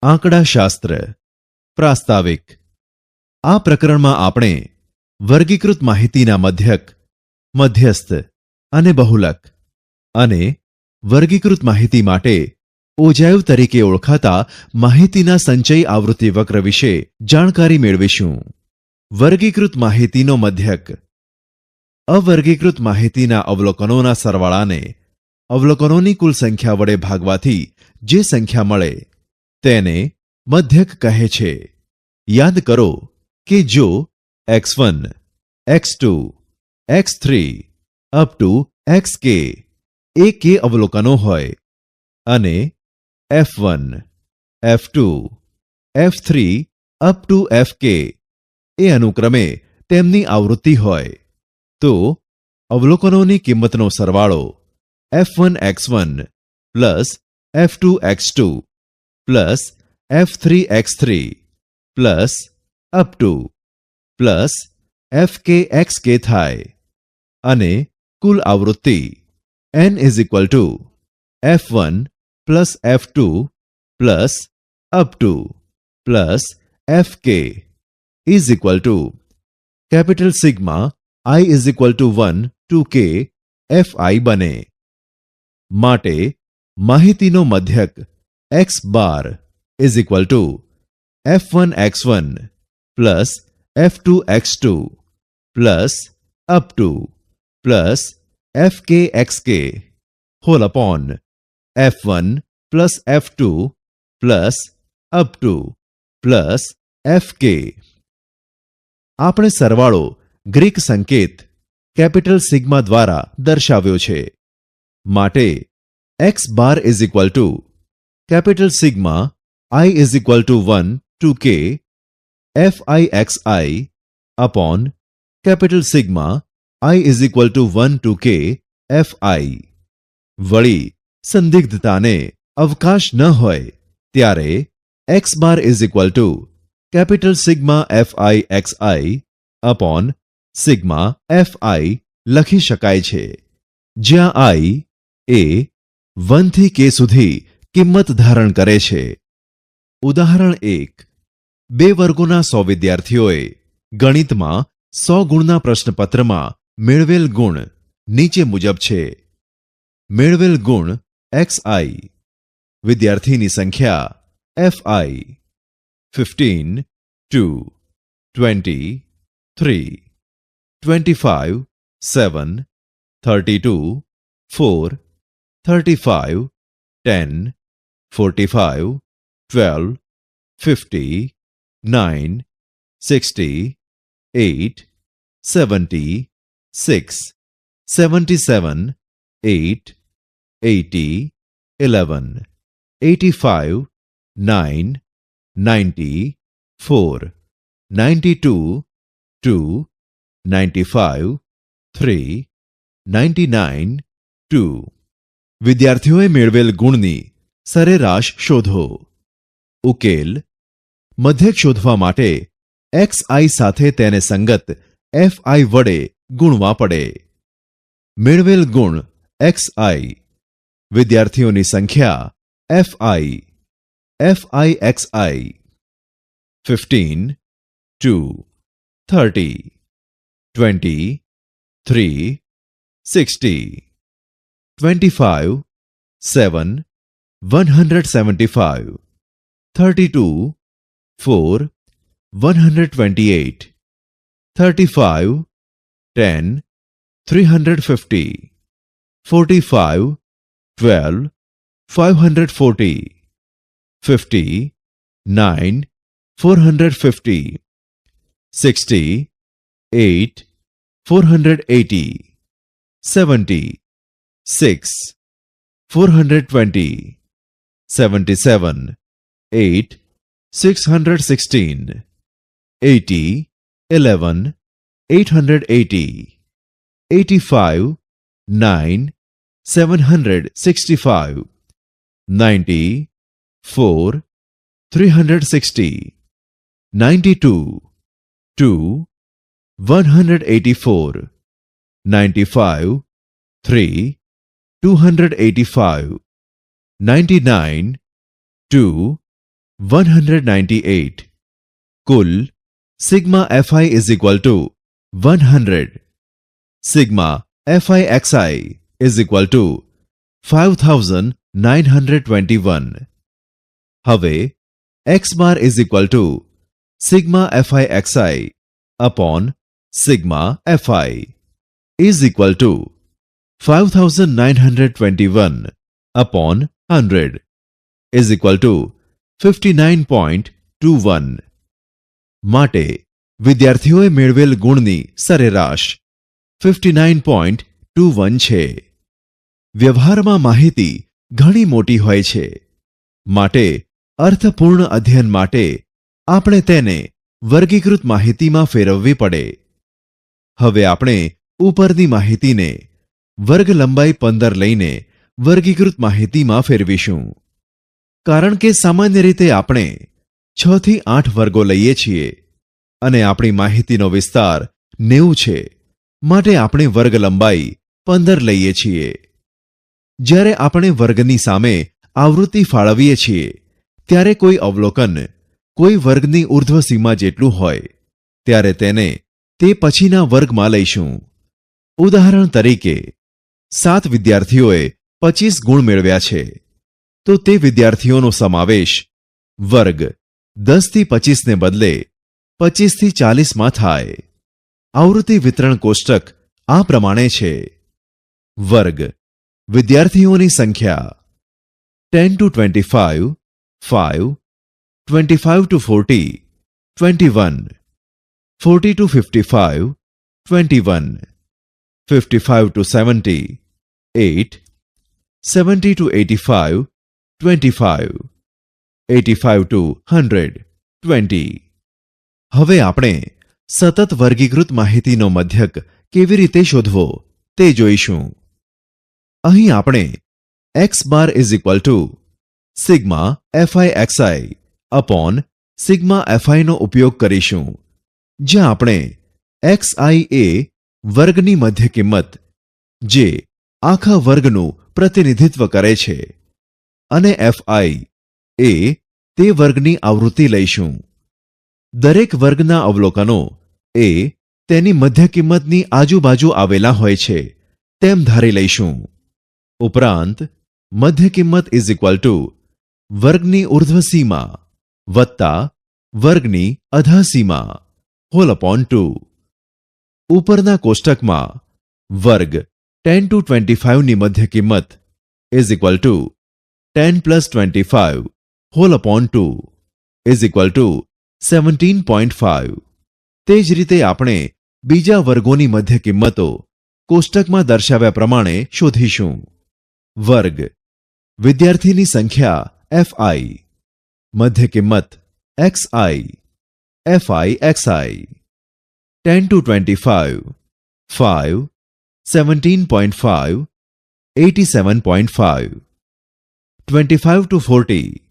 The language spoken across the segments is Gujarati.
આંકડાશાસ્ત્ર પ્રાસ્તાવિક. આ પ્રકરણમાં આપણે વર્ગીકૃત માહિતીના મધ્યક, મધ્યસ્થ અને બહુલક અને વર્ગીકૃત માહિતી માટે ઓજાયવ તરીકે ઓળખાતા માહિતીના સંચય આવૃત્તિ વક્ર વિશે જાણકારી મેળવીશું. વર્ગીકૃત માહિતીનો મધ્યક. અવર્ગીકૃત માહિતીના અવલોકનોના સરવાળાને અવલોકનોની કુલ સંખ્યા વડે ભાગવાથી જે સંખ્યા મળે તેને મધ્યક કહે છે. યાદ કરો કે જો x1, x2, x3 up to xk A k અવલોકનો હોય અને f1, f2, f3 up to fk એ અનુક્રમે તેમની આવૃત્તિ હોય તો અવલોકનોની કિંમતનો સરવાળો f1x1 plus f2x2 plus f3x3 plus up to plus fkxk થાય અને કુલ આવૃત્તિ n f1 plus f2 plus up to plus fk is equal to capital sigma i 1 to k fi બને. માટે માહિતીનો મધ્યક x bar is equal to f1x1 plus f2x2 plus up to plus fkxk whole upon f1 plus f2 plus up to plus fk. આપણે સરવાળો ગ્રીક સંકેત કેપિટલ સિગ્મા દ્વારા દર્શાવ્યો છે. માટે x bar is equal to capital sigma i is equal to 1 to k fixi upon capital sigma i is equal to 1 to k fi. વળી સંદિગ્ધતાને અવકાશ ન હોય ત્યારે x bar is equal to capital sigma fixi upon sigma fi લખી શકાય છે, જ્યાં i એ 1 થી k સુધી કિંમત ધારણ કરે છે. ઉદાહરણ 1. 2 વર્ગોના 100 વિદ્યાર્થીઓએ ગણિતમાં 100 ગુણના પ્રશ્નપત્રમાં મેળવેલ ગુણ નીચે મુજબ છે. મેળવેલ ગુણ xi, વિદ્યાર્થીની સંખ્યા fi 15, 2, 20, 3, 25, 7, 32, 4, 35, 10, 45, 12, 50, 9, 60, 8, 70, 6, 77, 8, 80, 11, 85, 9, 90, 4, 92, 2, 95, 3, 99, 2. વિદ્યાર્થીઓએ મેળવેલ ગુણની સરેરાશ શોધો. ઉકેલ. મધ્યક શોધવા માટે xi સાથે તેને સંગત fi વડે ગુણવા પડે. મેળવેલ ગુણ xi, વિદ્યાર્થીઓની સંખ્યા fi fixi 15, 2, 30, 20, 3, 60, 25, 7, 175, 32, 4, 128, 35, 10, 350, 45, 12, 540, 50, 9, 450, 60, 8, 480, 70, 6, 420, 77, 8, 616, 80, 11, 880, 85, 9, 765, 90, 4, 360, 92, 2, 184, 95, 3, 285, 99, 2, 198. कुल sigma fi is equal to 100. Sigma fi xi is equal to 5921. હવે x bar is equal to sigma fi xi upon sigma fi is equal to 5921 upon 100 is equal to 59.21. માટે વિદ્યાર્થીઓએ મેળવેલ ગુણની સરેરાશ 59.21 છે. વ્યવહારમાં માહિતી ઘણી મોટી હોય છે, માટે અર્થપૂર્ણ અધ્યયન માટે આપણે તેને વર્ગીકૃત માહિતીમાં ફેરવવી પડે. હવે આપણે ઉપરની માહિતીને વર્ગ લંબાઈ 15 લઈને વર્ગીકૃત માહિતીમાં ફેરવીશું. કારણ કે સામાન્ય રીતે આપણે 6 થી 8 વર્ગો લઈએ છીએ અને આપણી માહિતીનો વિસ્તાર 90 છે, માટે આપણે વર્ગ લંબાઈ 15 લઈએ છીએ. જ્યારે આપણે વર્ગની સામે આવૃત્તિ ફાળવીએ છીએ ત્યારે કોઈ અવલોકન કોઈ વર્ગની ઉર્ધ્વ સીમા જેટલું હોય ત્યારે તેને તે પછીના વર્ગમાં લઈશું. ઉદાહરણ તરીકે 7 વિદ્યાર્થીઓએ 25 ગુણ મેળવ્યા છે, તો તે વિદ્યાર્થીઓનો સમાવેશ વર્ગ 10 થી 25 ને બદલે 25 થી 40 માં થાય. આવૃત્તિ વિતરણ કોષ્ટક આ પ્રમાણે છે. વર્ગ વિદ્યાર્થીઓની સંખ્યા 10 to 25 5, 25 to 40 21, 40 to 55 21, 55 to 70 8, 70 to 85 25, 85 to 100 20. હવે આપણે સતત વર્ગીકૃત માહિતીનો મધ્યક કેવી રીતે શોધવો તે જોઈશું. અહીં આપણે x bar is equal to sigma fi xi upon sigma fi નો ઉપયોગ કરીશું, જ્યાં આપણે xi એ વર્ગની મધ્ય કિંમત જે આખા વર્ગનું પ્રતિનિધિત્વ કરે છે અને fi એ તે વર્ગની આવૃત્તિ લઈશું. દરેક વર્ગના અવલોકનો એ તેની મધ્ય કિંમતની આજુબાજુ આવેલા હોય છે તેમ ધારી લઈશું. ઉપરાંત મધ્ય કિંમત ઇઝ ઇક્વલ ટુ વર્ગની ઉર્ધ્વ સીમા વત્તા વર્ગની અધઃ સીમા હોલ અપોન 2. ઉપરના કોષ્ટકમાં વર્ગ 10 to 25 ની મધ્ય કિંમત is equal to 10 plus 25 whole upon 2 is equal to 17.5. તે જ રીતે આપણે બીજા વર્ગોની મધ્ય કિંમતો કોષ્ટકમાં દર્શાવ્યા પ્રમાણે શોધીશું. વર્ગ વિદ્યાર્થીની સંખ્યા fi, મધ્ય કિંમત xi, fi xi, 10 to 25 5, 17.5 87.5, 25 to 40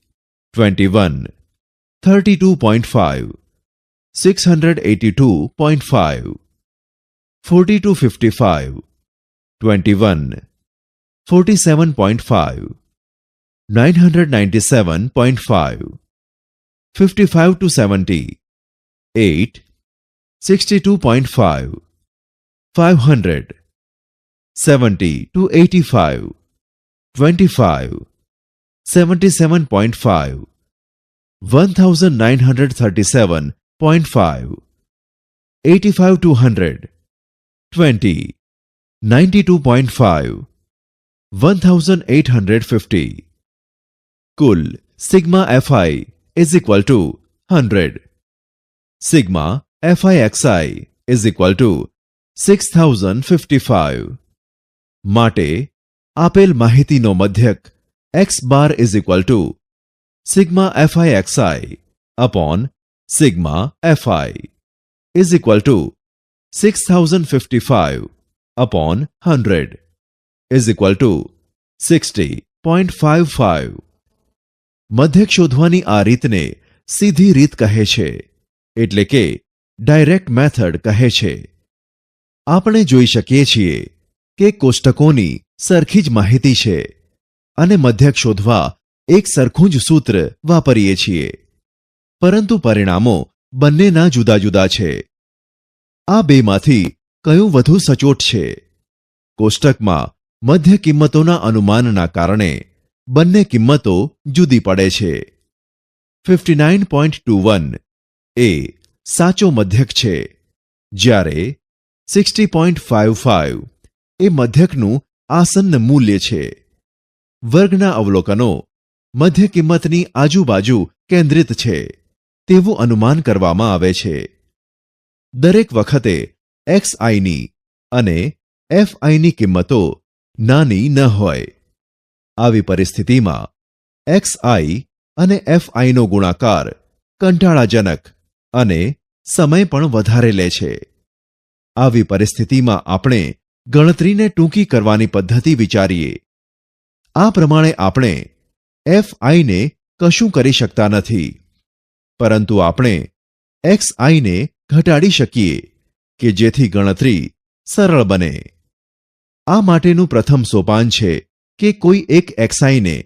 21, 32.5 682.5, 40 to 55 21, 47.5 997.5, 55 to 70 8, 62.5 500, 70 to 85 25, 77.5 1937.5, 85 to 100 20, 92.5 1850. कुल sigma fi is equal to 100. Sigma fi xi is equal to 6055. માટે આપેલ માહિતીનો મધ્યક x bar is equal to sigma fi xi upon sigma fi is equal to 6055 upon 100 is equal to 60.55. મધ્યક શોધવાની આ રીતને સીધી રીત કહે છે, એટલે કે ડાયરેક્ટ મેથડ કહે છે. આપણે જોઈ શકીએ છીએ કે કોષ્ટકોની સરખી જ માહિતી છે અને મધ્યક શોધવા એક સરખું જ સૂત્ર વાપરીએ છીએ, પરંતુ પરિણામો બંનેના જુદા જુદા છે. આ બેમાંથી કયું વધુ સચોટ છે? કોષ્ટકમાં મધ્ય કિંમતોના અનુમાનના કારણે બંને કિંમતો જુદી પડે છે. 59.21 એ સાચો મધ્યક છે, જ્યારે 60.55 એ મધ્યકનું આસન્ન મૂલ્ય છે. વર્ગના અવલોકનો મધ્ય કિંમતની આજુબાજુ કેન્દ્રિત છે તેવું અનુમાન કરવામાં આવે છે. દરેક વખતે xi અને fi કિંમતો નાની ન હોય. આવી પરિસ્થિતિમાં xi અને fi નો ગુણાકાર કંટાળાજનક અને સમય પણ વધારે લે છે. આવી પરિસ્થિતિમાં આપણે ગણતરીને ટૂંકી કરવાની પદ્ધતિ વિચારીએ. આ પ્રમાણે આપણે fi ને કશું કરી શકતા નથી, પરંતુ આપણે xi ને ઘટાડી શકીએ કે જેથી ગણતરી સરળ બને. આ માટેનું પ્રથમ સોપાન છે કે કોઈ એક xi ને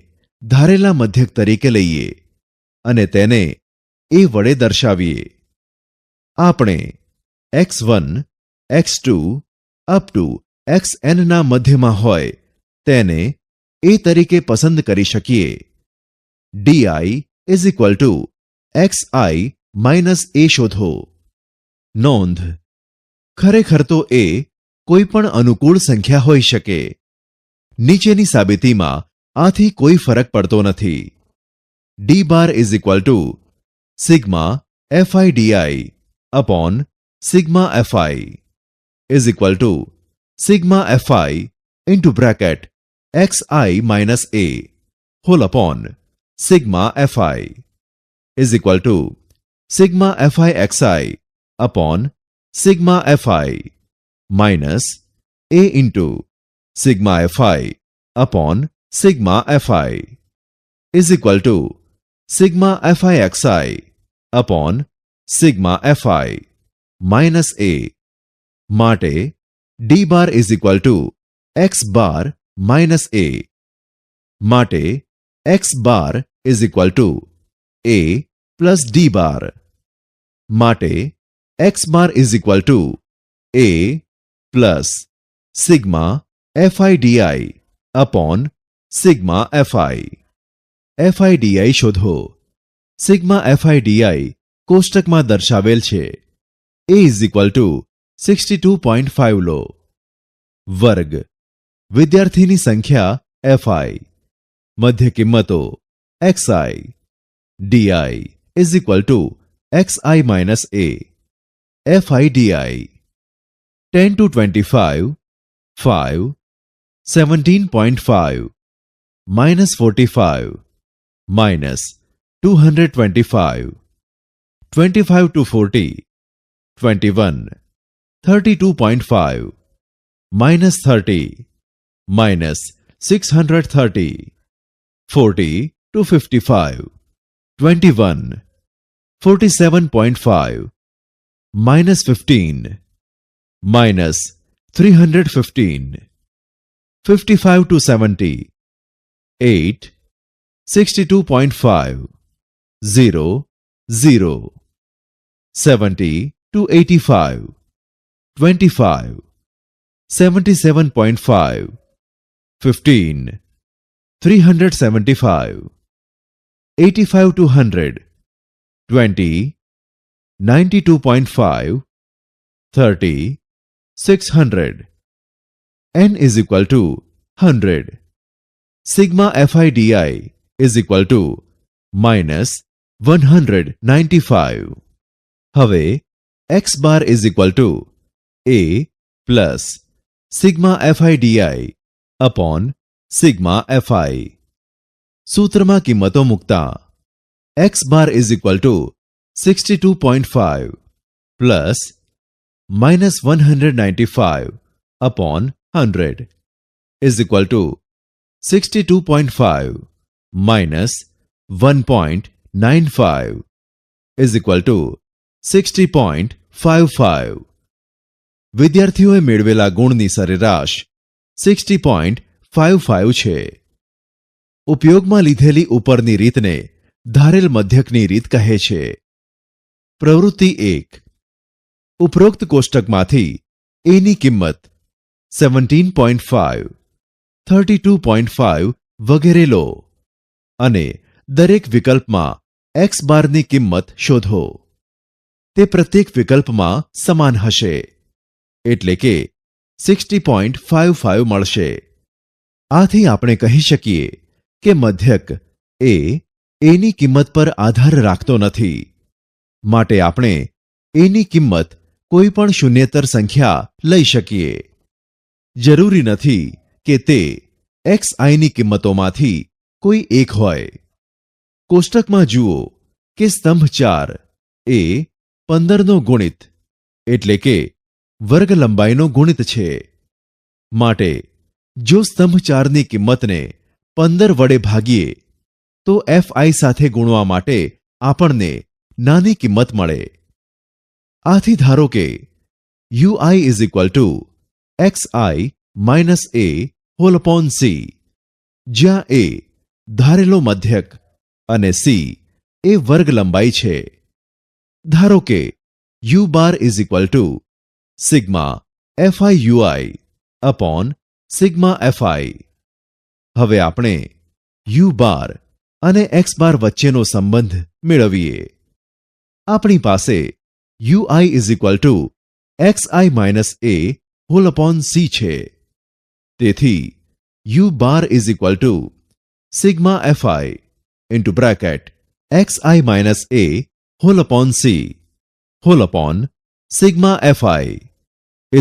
ધારેલા મધ્યક તરીકે લઈએ અને તેને a વડે દર્શાવીએ. આપણે x1, x2 up to xn ના મધ્યમાં હોય તેને a તરીકે પસંદ કરી શકીએ. di is equal two xi minus a શોધો. નોંધ: ખરેખર તો a કોઈ પણ અનુકૂળ સંખ્યા હોઈ શકે. નીચેની સાબિતીમાં આથી કોઈ ફરક પડતો નથી. d bar is equal to sigma fi di upon sigma fi is equal to sigma fi into bracket xi minus a whole upon sigma fi is equal to sigma fi xi upon sigma fi minus a into sigma fi upon sigma fi is equal to sigma fi xi upon sigma fi minus a. માટે d bar is equal to x bar minus a. માટે x bar is equal two a plus d બાર. માટે x bar is equal two a plus sigma fi di upon sigma fi. fi di શોધો. સિગ્મા fi di કોષ્ટકમાં દર્શાવેલ છે. a ઇઝ ઇક્વલ ટુ 62.5 લો. વર્ગ વિદ્યાર્થીની સંખ્યા fi, મધ્ય કિંમતો xi, di is equal two xi minus a. fi di 10 to 25 5 17.5 minus 45 minus 225 25 to 40 21 32.5 minus 30 minus 630 40 to 55 21 47.5 minus 15 minus 315 55 to 70 8 62.5 0 0 70 to 85 25 77.5 15 375 85 to 100 20 92.5 30 600. n is equal to 100. Sigma fi di is equal to minus 195. હવે x bar is equal to a plus sigma fi di upon sigma fi. સૂત્રમાં કિંમતો મૂકતા x bar is equal to 62.5 plus minus 195 upon 100 is equal to 62.5 minus 1.95 is equal to 60.55. વિદ્યાર્થીઓએ મેળવેલા ગુણની સરેરાશ 60.55 છે. ઉપયોગમાં લીધેલી ઉપરની રીતને ધારેલ મધ્યકની રીત કહે છે. પ્રવૃત્તિ 1. ઉપરોક્ત કોષ્ટકમાંથી a ની કિંમત 17.5, 32.5 વગેરે લો અને દરેક વિકલ્પમાં x બારની કિંમત શોધો. તે પ્રત્યેક વિકલ્પમાં સમાન હશે, એટલે કે 60.55 મળશે. આથી આપણે કહી શકીએ કે મધ્યક a ની કિંમત પર આધાર રાખતો નથી, માટે આપણે a ની કિંમત કોઈ પણ શૂન્યેતર સંખ્યા લઈ શકીએ. જરૂરી નથી કે તે xi ની કિંમતોમાંથી કોઈ એક હોય. કોષ્ટકમાં જુઓ કે સ્તંભ 4 એ 15નો ગુણિત એટલે કે વર્ગ લંબાઈનો ગુણિત છે. માટે જો સ્તંભ 4ની કિંમતને 15 વડે ભાગીએ તો fi સાથે ગુણવા માટે આપણને નાની કિંમત મળે. આથી ધારો કે ui = xi - a whole upon c, જ્યાં a ધારેલો મધ્યક અને c એ વર્ગ લંબાઈ છે. ધારો કે u bar = sigma fiui upon sigma fi. હવે આપણે u બાર અને x બાર વચ્ચેનો સંબંધ મેળવીએ. આપણી પાસે ui = xi - a whole upon c છે. તેથી u bar = sigma fi into bracket xi - a whole upon c whole upon sigma fi =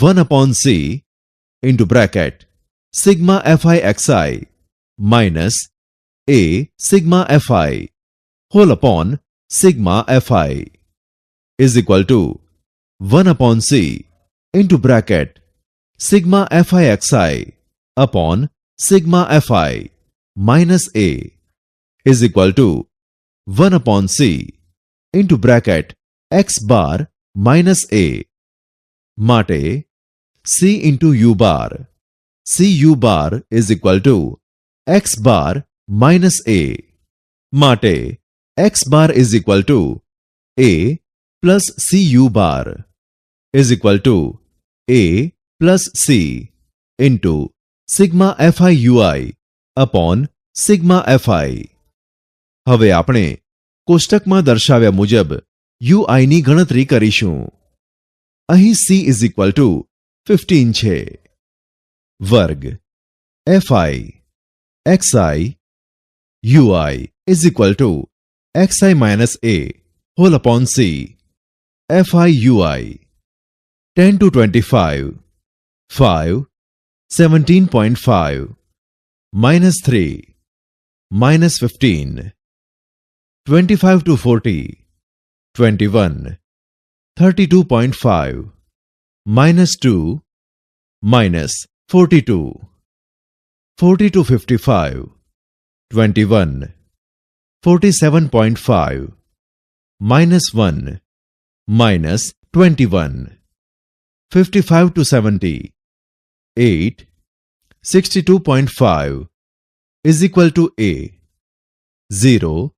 1 upon c into bracket sigma fi xi minus a sigma fi whole upon sigma fi = 1 upon c into bracket sigma fi xi upon sigma fi minus a = 1 upon c into bracket x bar minus a. માટે c into u bar, cu bar = x bar minus a. માટે x bar = a plus cu bar = a plus c into sigma fiui upon sigma fi. હવે આપણે કોષ્ટકમાં દર્શાવ્યા મુજબ ui ની ગણતરી કરીશું. અહીં c = 15 છે. વર્ગ fi xi ui = xi - a whole upon c fiui 10 to 25 5 17.5 -3 -15 25 to 40 21 32.5 -2 -42 40 to 55 21 47.5 -1 -21 55 to 70 8 62.5 = a 0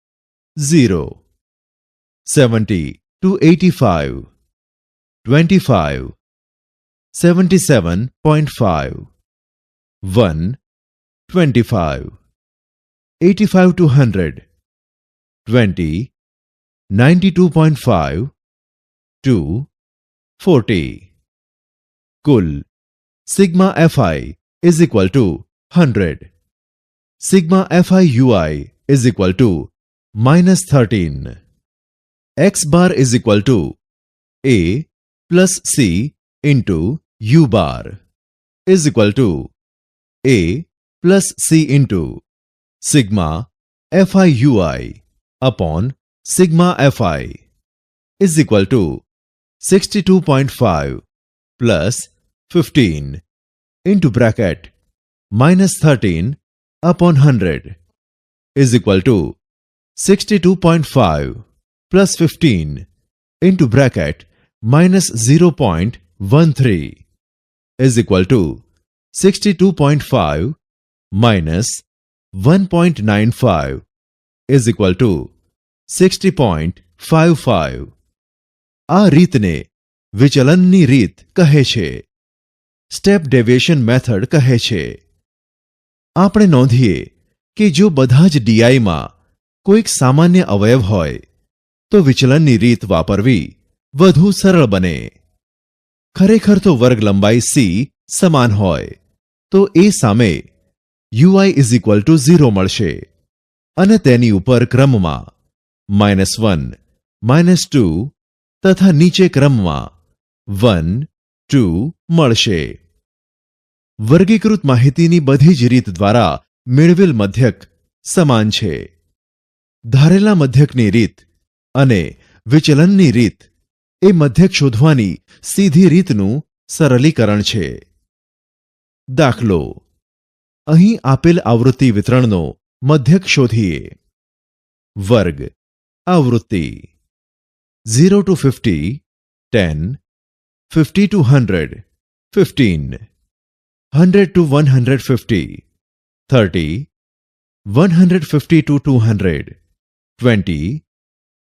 0 70 to 85 25 77.5 1 25 85 to 100 20 92.5 2 40. कुल sigma fi = 100. Sigma fiui = -13. x bar = a plus c into u bar = a plus c into sigma fiui upon sigma fi = 62.5 plus 15 into bracket -13 upon 100 = 62.5 plus 15 into bracket -0.13 is equal to 62.5 minus 1.95 is equal to 60.55. આ રીતને વિચલનની રીત કહે છે. સ્ટેપ ડેવિએશન મેથડ કહે છે. આપણે નોંધીએ કે જો બધા જ ડીઆઈમાં કોઈક સામાન્ય અવયવ હોય તો વિચલનની રીત વાપરવી વધુ સરળ બને. ખરેખર તો વર્ગ લંબાઈ સી સમાન હોય તો એ સામે યુઆઈ ઇઝ ઇક્વલ ટુ 0 મળશે અને તેની ઉપર ક્રમમાં -1, -2 તથા નીચે ક્રમમાં 1, 2 મળશે. વર્ગીકૃત માહિતીની બધી જ રીત દ્વારા મેળવેલ મધ્યક સમાન છે. ધારેલા મધ્યકની રીત અને વિચલનની રીત એ મધ્યક શોધવાની સીધી રીતનું સરલીકરણ છે. દાખલો: અહીં આપેલ આવૃત્તિ વિતરણનો મધ્યક શોધીએ. વર્ગ આવૃત્તિ 0 to 50 10, 50 to 100 15, 100 to 150 30, 150 to 200 20,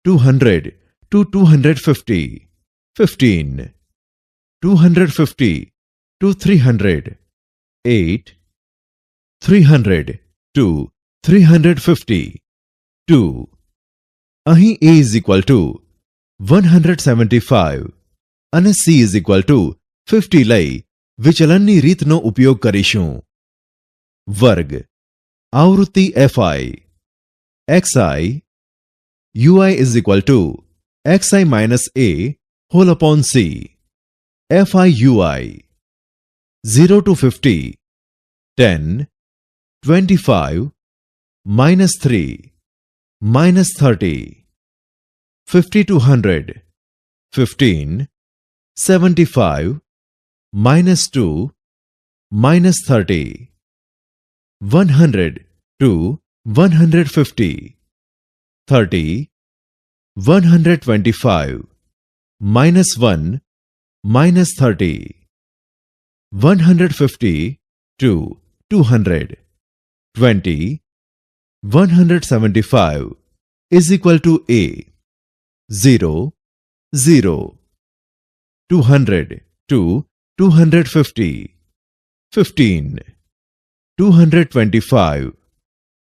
200 to 250 15, 250 to 300 8, 300 to 350 2. અહીં a is equal to 175 અને c is equal to 50 લઈ વિચલનની રીતનો ઉપયોગ કરીશું. વર્ગ આવૃત્તિ fi xi ui is equal to xi minus a whole upon c fi ui 0 to 50 10 25 -3 -30 50 to 100 15 75 -2 -30 100 to 150 30 125 -1 -30 150 to 200 20 175 is equal to a 0 0 200 to 250 15 225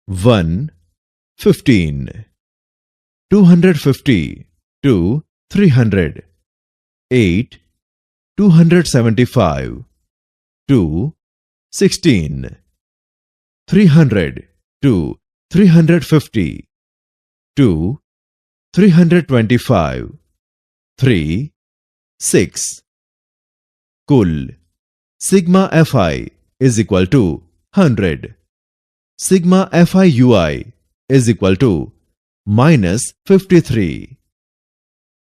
1 15 250 to 300 8 275 2 16 300 to 350 2 325 3 6. कुल sigma fi is equal to 100. Sigma fi ui is equal to -53.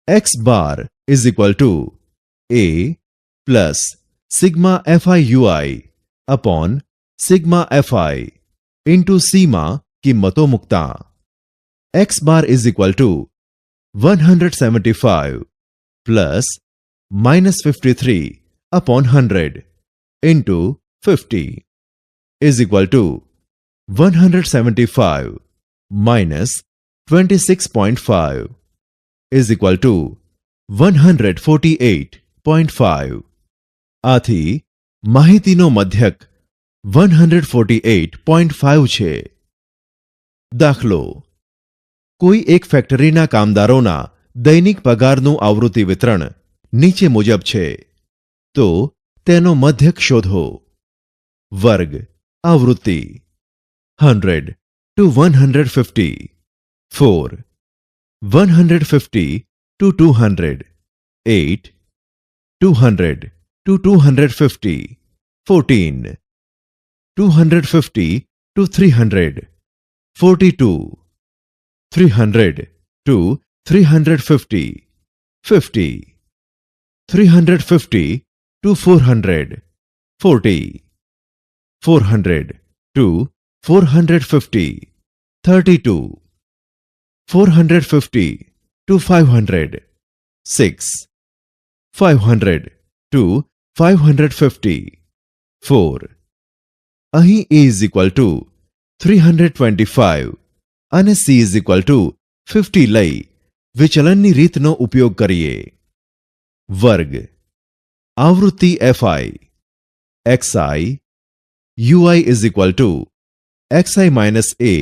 X bar is equal to a plus sigma fi ui upon sigma fi into c માં કિંમતો મુકતા x bar is equal to 175 plus -53 upon 100 into 50 is equal to 175 minus 26.5 is equal to 148.5. આથી માહિતીનો મધ્યક 148.5 છે. દાખલો: કોઈ એક ફેક્ટરીના કામદારોના દૈનિક પગારનું આવૃત્તિ વિતરણ નીચે મુજબ છે તો તેનો મધ્યક શોધો. વર્ગ આવૃત્તિ 100 to 150 4 150 to 200 8 200 to 250 14 250 to 300 42 300 to 350 50 350 to 400 40 400 to 450 32 450 to 500 6 500 to 550 4. અહીં a is equal to 325 અને C is equal to 50 લઈ વિચલનની રીતનો ઉપયોગ કરીએ. વર્ગ આવૃત્તિ FI XI UI is equal to XI minus A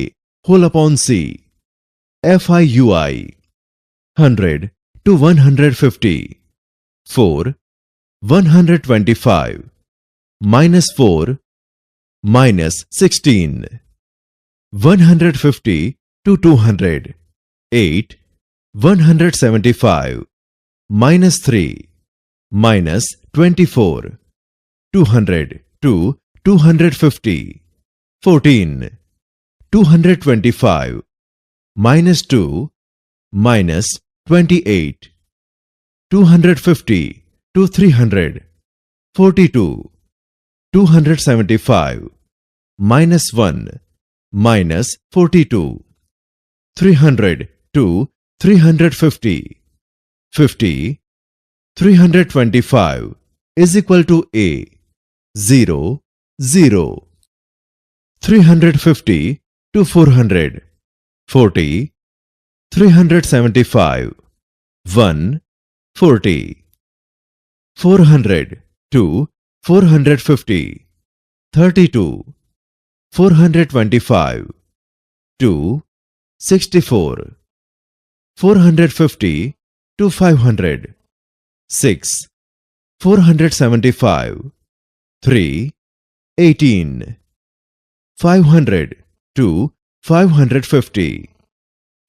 whole upon C. FI UI 100 to 150 4 125 minus 4 minus 16 150 to 200 8 175 minus 3 minus 24 200 to 250 14 225 minus 2 minus 28 250 to 300 42 275 minus 1 minus 42 300 to 350 50 325 is equal to A 0 0 350 to 400 40 375 1 40 400 to 450 32 425 2 64 450 to 500 6 475 3 18 500 to 550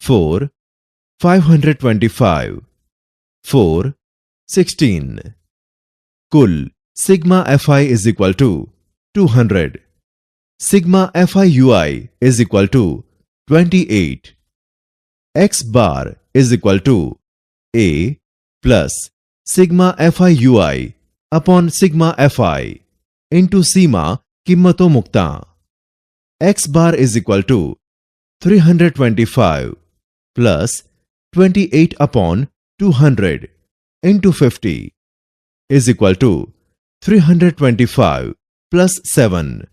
4 525 4 16 कुल sigma FI is equal to 200. Sigma FI UI is equal to 28. X bar is equal to A plus sigma FI UI upon sigma FI into Seema किम्मतों Mukta. X bar is equal to 325 plus 28 upon 200 into 50 is equal to 325 plus 7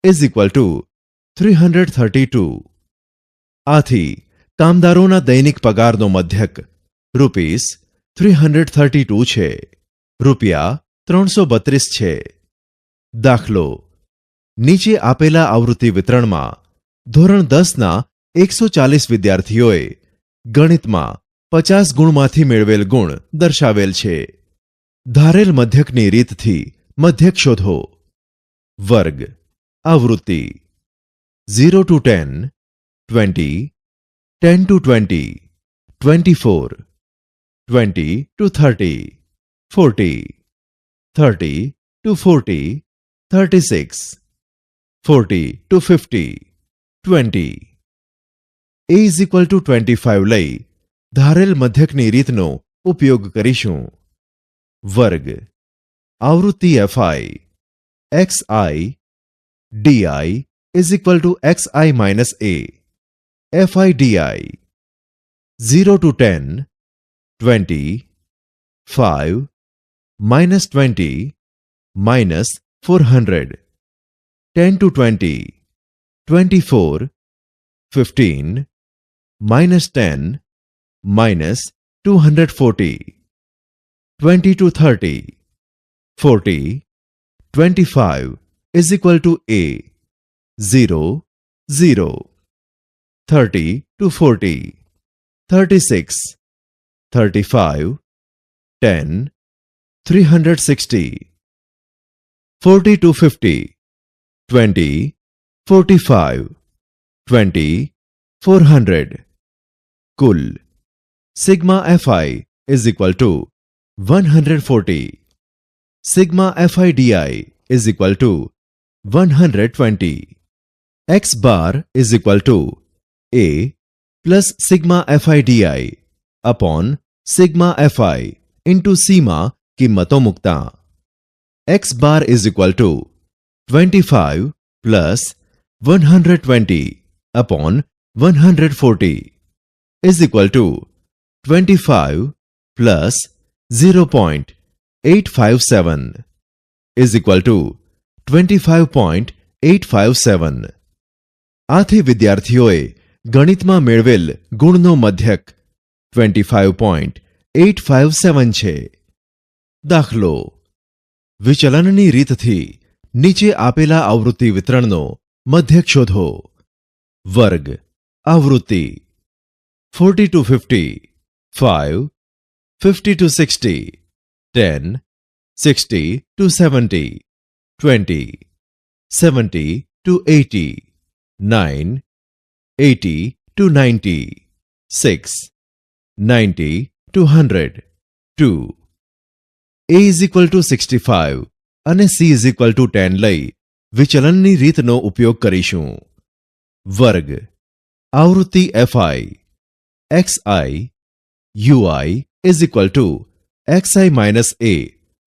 is equal to 332. આથી કામદારોના દૈનિક પગારનો મધ્યક રૂપીસ 332 છે. રૂપિયા 332 છે. દાખલો નીચે આપેલા આવૃત્તિ વિતરણમાં ધોરણ 10ના 140 વિદ્યાર્થીઓએ ગણિતમાં 50 ગુણમાંથી મેળવેલ ગુણ દર્શાવેલ છે. ધારેલ મધ્યકની રીતથી મધ્યક શોધો. વર્ગ આવૃત્તિ 0 to 10 20 10 to 20 24 20 to 30 40 30 to 40 36 40 to 50 20 A is equal to 25 લઈ ધારેલ મધ્યકની રીતનો ઉપયોગ કરીશું. વર્ગ આવૃત્તિ FI XI DI is equal to XI minus A FI DI 0 to 10 20 5 minus 20 minus 400 10 to 20 24 15 minus 10 minus 240 20 to 30 40 25 is equal to A 0 0 30 to 40 36 35 10 360 40 to 50 20 45 20 400 कुल sigma FI is equal to 140. Sigma FI DI is equal to 120. X bar is equal to A plus sigma FI DI upon sigma FI into सीमा कीमतों मुक्ता. X bar is equal to 25 plus 120 upon 140 is equal to 25 plus 0.857 is equal to 25.857. આથી વિદ્યાર્થીઓએ ગણિતમાં મેળવેલ ગુણનો મધ્યક 25.857 છે. દાખલો: વિચલનની રીતથી નીચે આપેલા આવૃત્તિ વિતરણનો મધ્યક શોધો. વર્ગ આવૃત્તિ 40 to 50, 5, 50 to 60, 10, 60 to 70, 20, 70 to 80, 9, 80 to 90, 6, 90 to 100, 2. A is equal to 65 અને C is equal to 10 લઈ વિચલનની રીતનો ઉપયોગ કરીશું. વર્ગ આવૃત્તિ FI XI UI is equal to XI minus A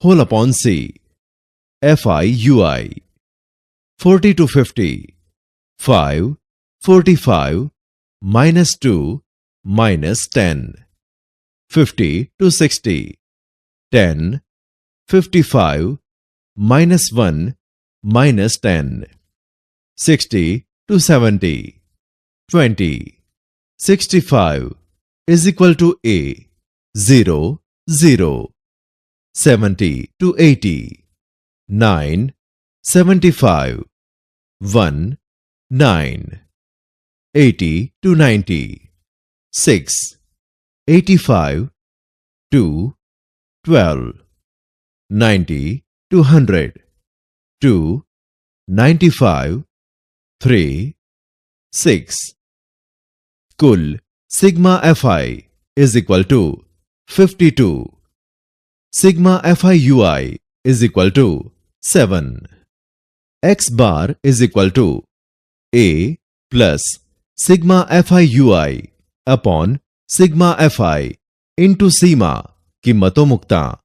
whole upon C. FI UI 40 to 50, 5, 45, minus 2, minus 10, 50 to 60, 10, 55, minus 1, minus 10, 60 to 70, 20, 65 is equal to A, 0, 0, 70 to 80, 9, 75, 1, 9, 80 to 90, 6, 85, 2, 12, 90 to 100, 2, 95, 3, 6. कुल sigma FI is equal to 52. Sigma FI UI is equal to 7. X bar is equal to A plus sigma FI UI upon sigma FI into sigma કિંમતો મુકતા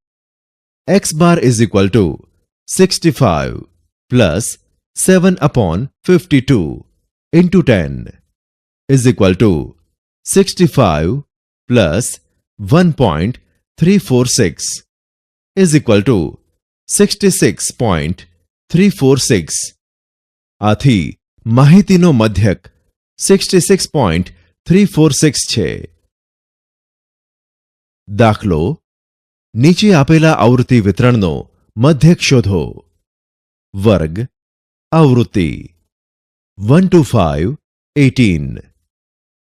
X bar is equal to 65 plus 7 upon 52 into 10 is equal to 65 plus 1.346 is equal to 66.346. આથી માહિતીનો મધ્યક 66.346 છે. દાખલો: નીચે આપેલા આવૃત્તિ વિતરણનો મધ્યક શોધો. વર્ગ આવૃત્તિ 1 to 5 18,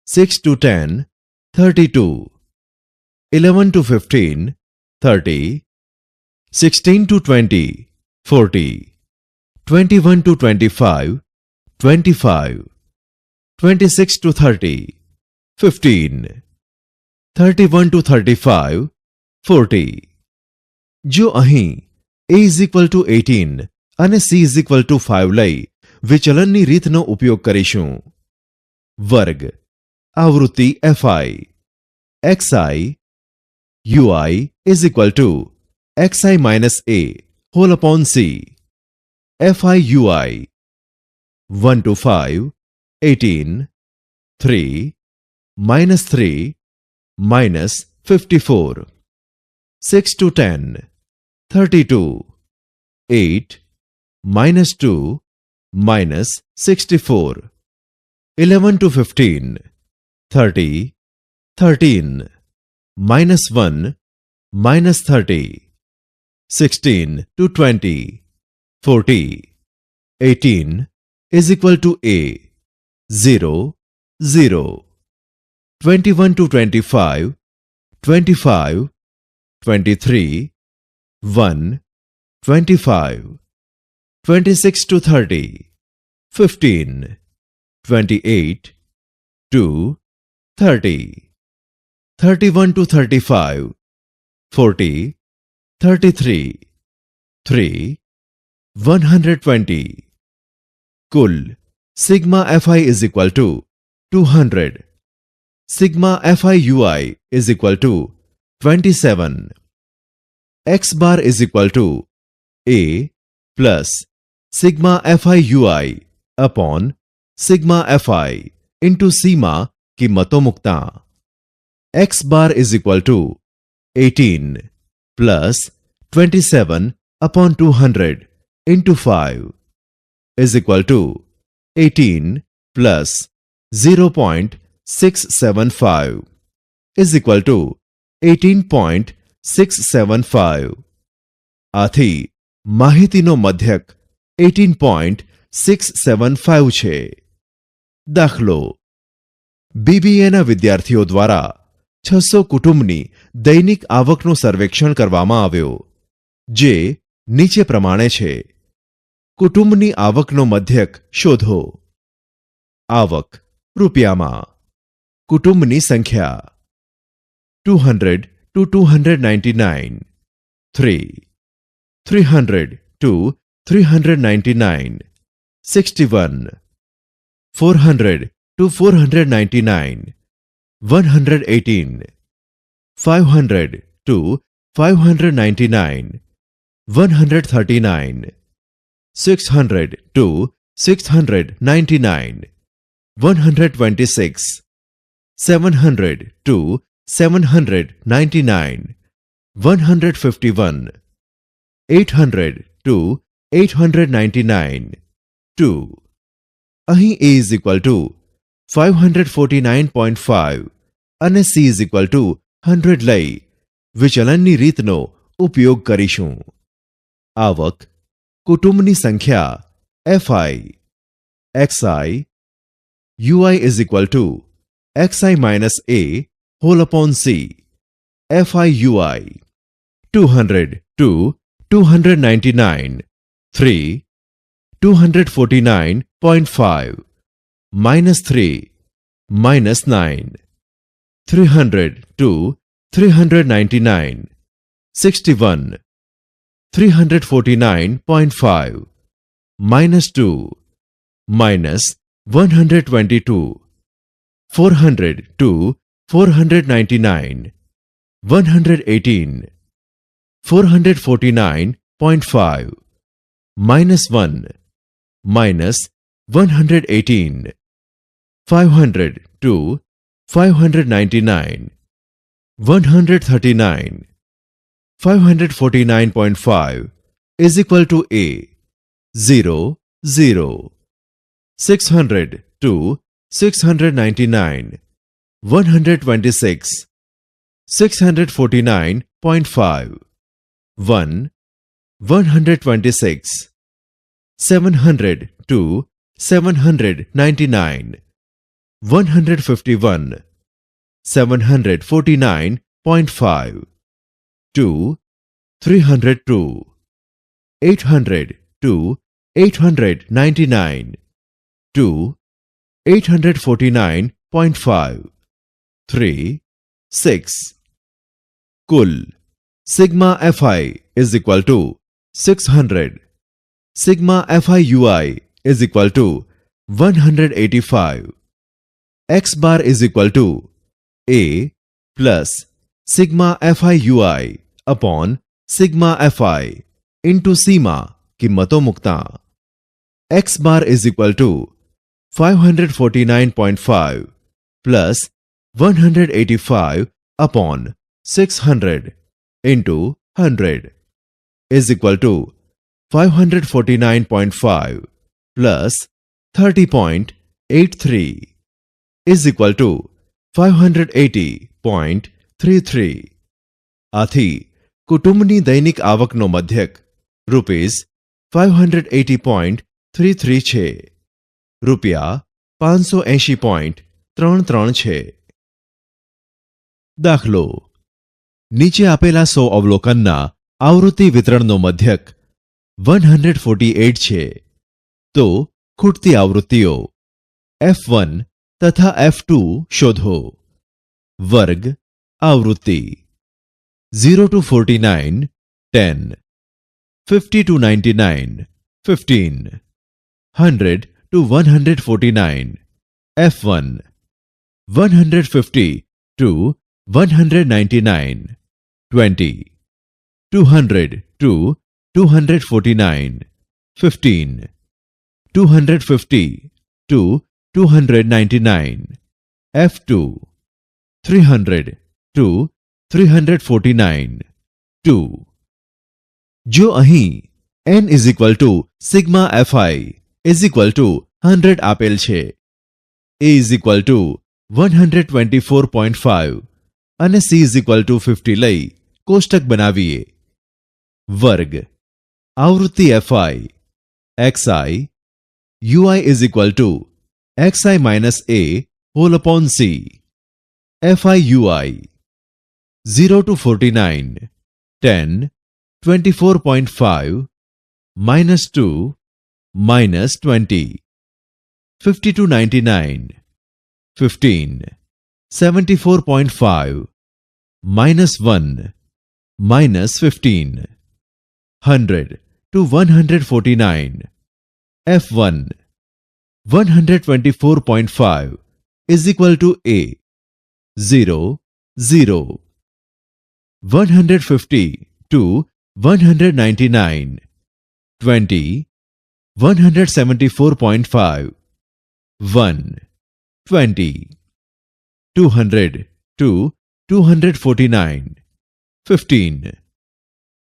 6 to 10 32, 11 to 15 30, 16 to 20 40, 21 to 25 25, 26 to 30 15, 31 to 35 40. જો અહીં A is equal to 18 અને C is equal to 5 લઈ વિચલનની રીતનો ઉપયોગ કરીશું. વર્ગ આવૃત્તિ FI XI UI is equal to XI minus A whole upon C. FI UI 1 to 5 18, 3, minus 3, minus 54, 6 to 10 32, 8, minus 2, minus 64, 11 to 15 30, 13, minus 1, minus 30, 16 to 20 40, 18 is equal to A, 0, 0, 21 to 25 25, 23, 1, 25, 26 to 30 15, 28, 2, 30, 31 to 35 40, 33, 3, 120. कुल sigma FI is equal to 200. Sigma FI UI is equal to 27. X bar is equal to A plus sigma FI UI upon sigma FI into sigma કિંમતો મુકતા X bar is equal to 18 plus 27 upon 200 into 5 is equal to 18 plus 0.675 is equal two 18.675. આથી માહિતીનો મધ્યક 18.675 છે. દાખલો: બીબીએના વિદ્યાર્થીઓ દ્વારા 600 કુટુંબની દૈનિક આવકનું સર્વેક્ષણ કરવામાં આવ્યો, જે નીચે પ્રમાણે છે. કુટુંબની આવકનો મધ્યક શોધો. આવક રૂપિયામાં. કુટુંબની સંખ્યા 200 to 299, 3, 300 to 399, 61, 400 to 499, 118, 500 to 599, 139, 600 to 699, 126, 700 to 799, 151, 800 to 899, 2. અહીં A is equal to 549.5 અને C is equal to 100 લઈ વિચલનની રીતનો ઉપયોગ કરીશું. આવક, કુટુંબની સંખ્યા FI, XI, UI is equal to XI minus A whole upon C, FI UI. 200 to 299, 3, 249.5, minus 3, minus 9, 300 to 399, 61, 349.5, minus 2, minus 122, 400 to 499, 118, 449.5, minus 1, minus 118, 500 to 599, 139, 549.5 is equal to A, 0, 0. 600 to 699, 126, 649.5, 1, 126, 700 to 799, 151, 749.5, 2, 302, 800 to 899, 2, 849.5, 3, 6. कुल sigma FI is equal to 600, sigma FI UI is equal to 185, X bar is equal to A plus sigma FI UI upon sigma FI into C માં કિંમતો મુકતા. X bar is equal to 549.5 plus 185 upon 600 into 100 is equal to 549.5 plus 30.83 is equal to 580.33. આથી કુટુંબની દૈનિક આવકનો મધ્યક ₹580.33 છે. રૂપિયા 580.33 છે. દાખલો: નીચે આપેલા 100 અવલોકનના આવૃત્તિ વિતરણનો મધ્યક 148 છે. તો ખૂટતી આવૃત્તિઓ F1 તથા F2 શોધો. વર્ગ આવૃત્તિ 0 to 49 10, 50 to 99 15, 100 to 149 F1, 150 to 199 20, 200 to 249 15, 250 to 299 F2, 300 to 349 2. જો અહીં n is equal to sigma FI is equal to 100 આપેલ છે A is equal to 124.5 અને C is equal to 50 લઈ કોષ્ટક બનાવીએ. વર્ગ આવૃત્તિ FI XI UI is equal to XI minus A whole upon C. FI UI 0 to 49 10 24.5 minus 2 minus 20 50 to 99 15 74.5 minus 1 minus 15 100 to 149 F1 124.5 is equal to A 0 0 150 to 199 20 174.5 1 20 200 to 249 15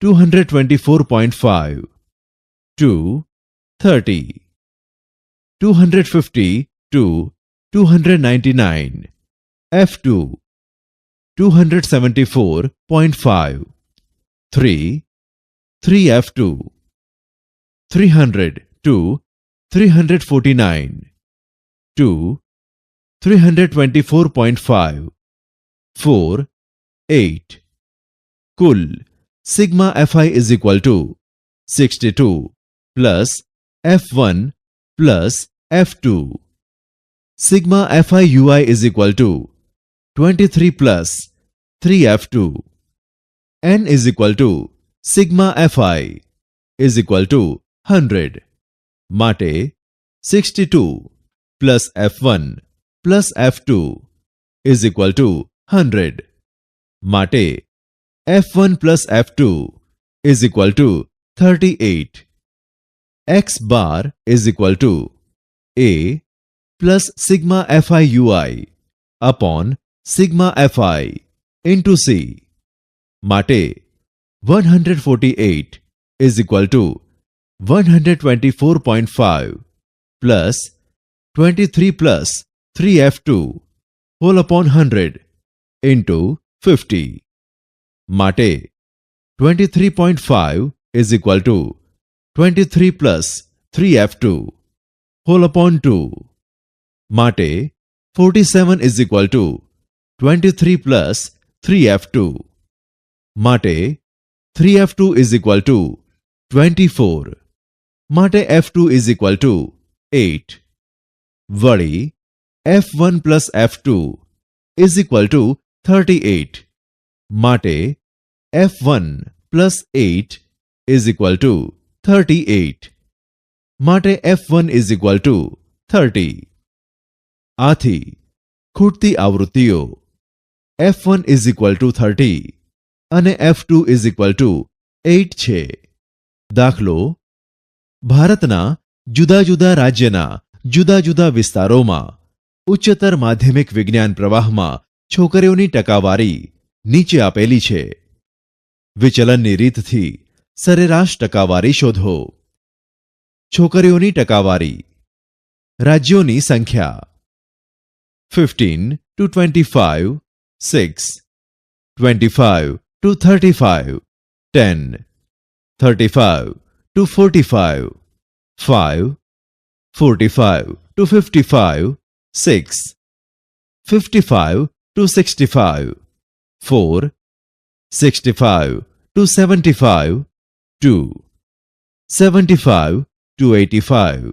224.5 2 30 250 to 299 F2 274.5 3 3F2 300 to 349 2 324.5 4 8 कुल sigma FI is equal to 62 plus F1 plus F2. Sigma FI UI is equal to 23 plus 3F2. N is equal to sigma FI is equal to 100. માટે 62 plus F1 plus F2 is equal to 100. માટે F1 plus F2 is equal to 38. X bar is equal to A plus sigma FI UI upon sigma FI into C. માટે 148 is equal to 124.5 plus 23 plus 3F2 whole upon 100 into 50. માટે 23.5 is equal to 23 plus 3F2 whole upon 2. માટે 47 is equal to 23 plus 3F2. માટે 3F2 is equal to 24. માટે F2 is equal to 8. વળી F1 plus F2 is equal to 38. માટે F1 plus 8 is equal to 38. માટે F1 is equal to 30. આથી ખૂટતી આવૃત્તિઓ F1 is equal to 30 અને F2 is equal to 8 છે. દાખલો ભારતના જુદા જુદા રાજ્યના જુદા જુદા વિસ્તારોમાં ઉચ્ચતર માધ્યમિક વિજ્ઞાન પ્રવાહમાં છોકરીઓની ટકાવારી નીચે આપેલી છે. વિચલનની રીતથી સરેરાશ ટકાવારી શોધો. છોકરીઓની ટકાવારી રાજ્યોની સંખ્યા 15 to 25 6 25 to 35 10 35 to 45 5 45 to 55 6 55 to 65 4 65 to 75 2 75 to 85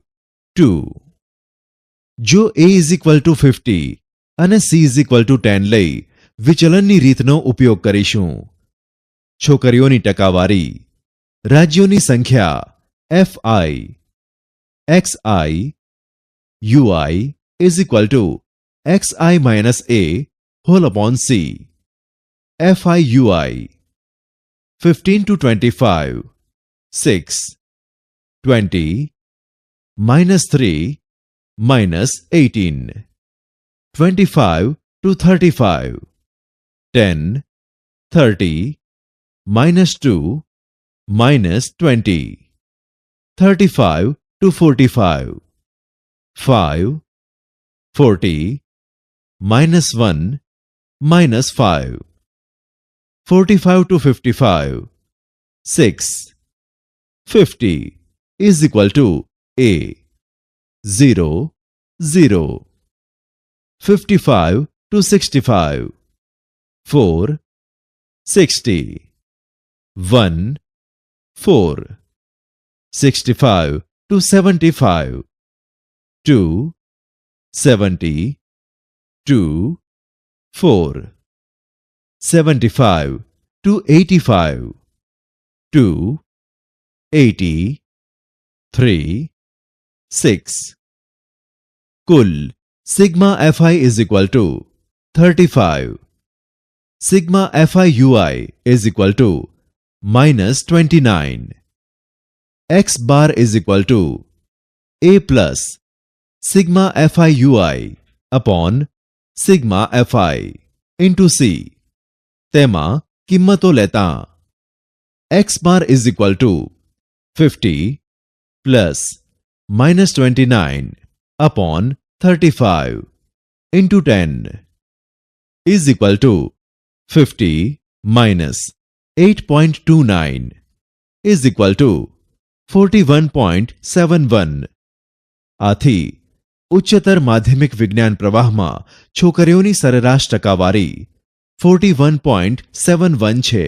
2. જો A is equal to 50 અને C is equal to 10 લઈ વિચલનની રીતનો ઉપયોગ કરીશું. છોકરીઓની ટકાવારી રાજ્યોની સંખ્યા FI XI UI is equal to XI minus A whole upon C. FI UI 15 to 25 6 20 minus 3 minus 18 25 to 35 10 30 minus 2 minus 20 35 to 45 5 40 -1 -5. 45 to 55 6. 50 is equal to A 0 0. 55 to 65 4. 60 1 4. 65 to 75 2. 70 2 4. 75 to 85 2. 80 3 6. कुल sigma fi is equal to 35. Sigma fi ui is equal to -29. X bar is equal to A plus sigma fi ui upon sigma fi into C. તેમાં કિંમતો લેતા X bar is equal to 50 plus -29 upon 35 into 10 is equal to 50 minus 8.29 is equal to 41.71. આથી ઉચ્ચતર માધ્યમિક વિજ્ઞાન પ્રવાહમાં છોકરીઓની સરેરાશ ટકાવારી 41.71 છે.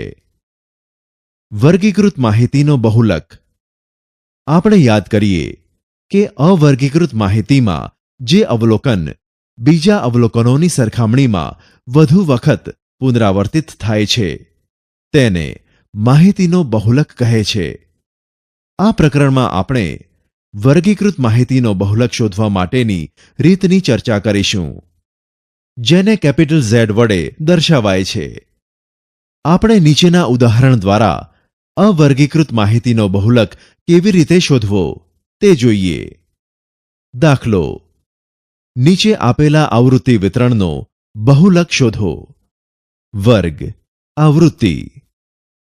વર્ગીકૃત માહિતીનો બહુલક. આપણે યાદ કરીએ કે અવર્ગીકૃત માહિતીમાં જે અવલોકન બીજા અવલોકનોની સરખામણીમાં વધુ વખત પુનરાવર્તિત થાય છે તેને માહિતીનો બહુલક કહે છે. આ પ્રકરણમાં આપણે વર્ગીકૃત માહિતીનો બહુલક શોધવા માટેની રીતની ચર્ચા કરીશું, જેને કેપિટલ Z વડે દર્શાવાય છે. આપણે નીચેના ઉદાહરણ દ્વારા અવર્ગીકૃત માહિતીનો બહુલક કેવી રીતે શોધવો તે જોઈએ. દાખલો: નીચે આપેલા આવૃત્તિ વિતરણનો બહુલક શોધો. વર્ગ આવૃત્તિ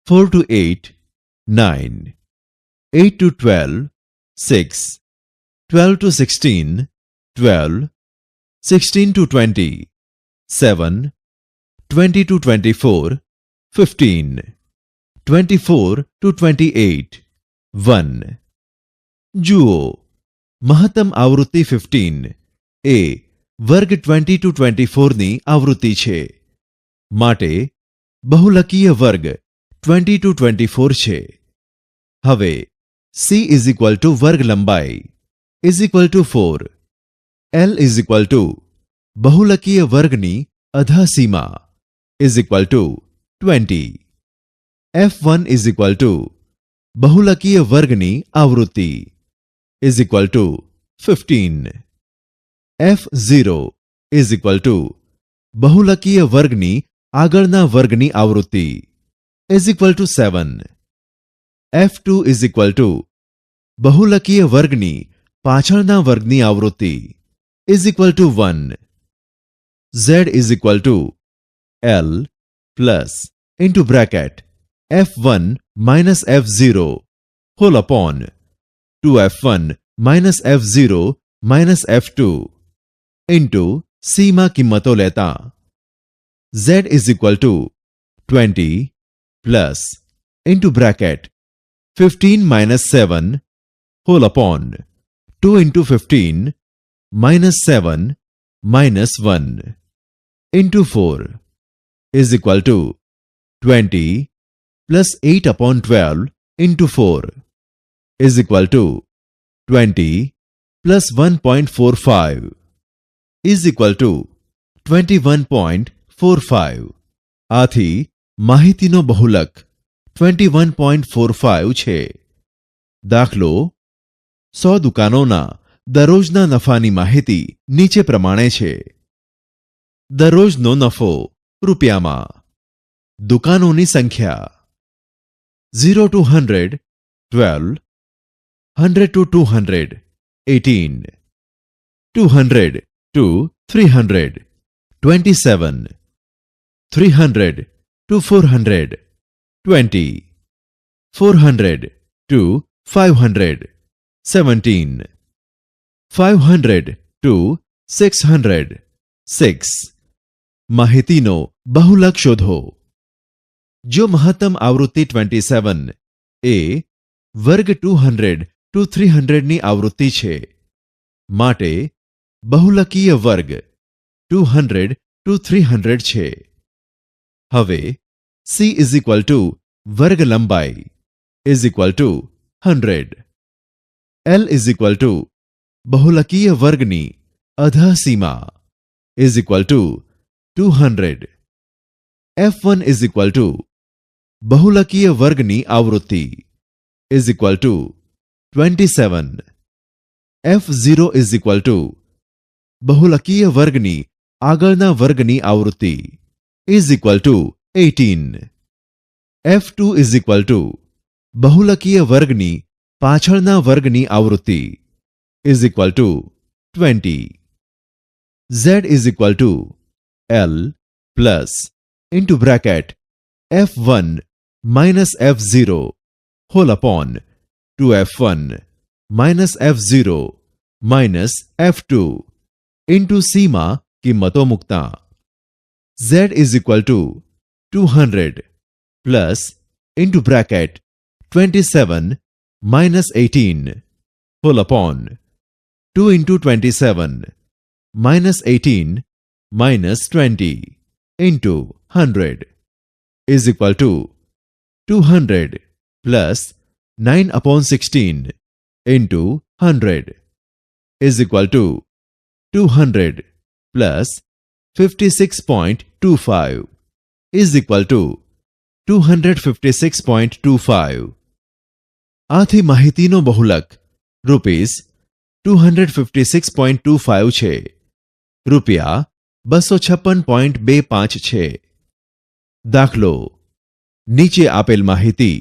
4 to 8 9, 8 to 12 6, 12 to 16 12, 16 to 20 7, 20 to 24 15, 24 to 28 1. જુઓ, મહત્તમ આવૃત્તિ 15 એ વર્ગ 20 to 24 ની આવૃત્તિ છે, માટે બહુલકીય વર્ગ 20 to 24 છે. હવે C is equal to વર્ગ લંબાઈ is equal to 4. L is equal to બહુલકીય વર્ગની અધા સીમા is equal to 20. F1 is equal to બહુલકીય વર્ગની આવૃત્તિ is equal to 15. F0 is equal to બહુલકીય વર્ગની આગળના વર્ગની આવૃત્તિ is equal to 7. F2 is equal to બહુલકીય વર્ગની પાછળના વર્ગની આવૃત્તિ is equal to 1. Z is equal to L plus into bracket F1 minus F0 whole upon 2F1 minus F0 minus F2 into C માં કિંમતો લેતા Z is equal to 20 plus into bracket 15 minus 7 whole upon 2 into 15 minus 7 minus 1 into 4 is equal to 20 plus 8 upon 12 into 4 is equal to 20 plus 1.45 is equal to 21.45. આથી માહિતીનો બહુલક 21.45 છે. દાખલો: 100 દુકાનોના દરરોજના નફાની માહિતી નીચે પ્રમાણે છે. દરરોજનો નફો રૂપિયામાં. દુકાનોની સંખ્યા 0 to 100 12, 100 to 200 18, 200 to 300 27, 300 to 400 20, 400 to 500 17, 500 to 600 6 માહિતીનો બહુલક શોધો. જો મહત્તમ આવૃત્તિ 27 એ વર્ગ 200 to 300 ની આવૃત્તિ છે, માટે બહુલકીય વર્ગ 200 to 300 છે. હવે C ઇઝ ઇક્વલ ટુ વર્ગ લંબાઈ is equal to 100. L is equal to બહુલકીય વર્ગની અધઃ સીમા is equal to 200. F1 is equal to બહુલકીય વર્ગની આવૃત્તિ is equal to 27. F0 is equal to બહુલકીય વર્ગની આગળના વર્ગની આવૃત્તિ is equal to 18. F2 is equal to બહુલકીય વર્ગની પાછળના વર્ગની આવૃત્તિ is equal to 20. Z is equal to L plus into bracket F1 minus F0 whole upon 2F1 minus F0 minus F2 into સીમાં કિંમતો મૂકતા Z is equal to 200 plus into bracket 27 minus 18 whole upon 2 into 27 minus 18 minus 20 into 100 is equal to 200 plus 9 upon 16 into 100 is equal to 200 plus 56.25 is equal to 256.25. આથી માહિતીનો બહુલક ₹256.25 છે, ₹256.25 છે. દાખલો: નીચે આપેલ માહિતી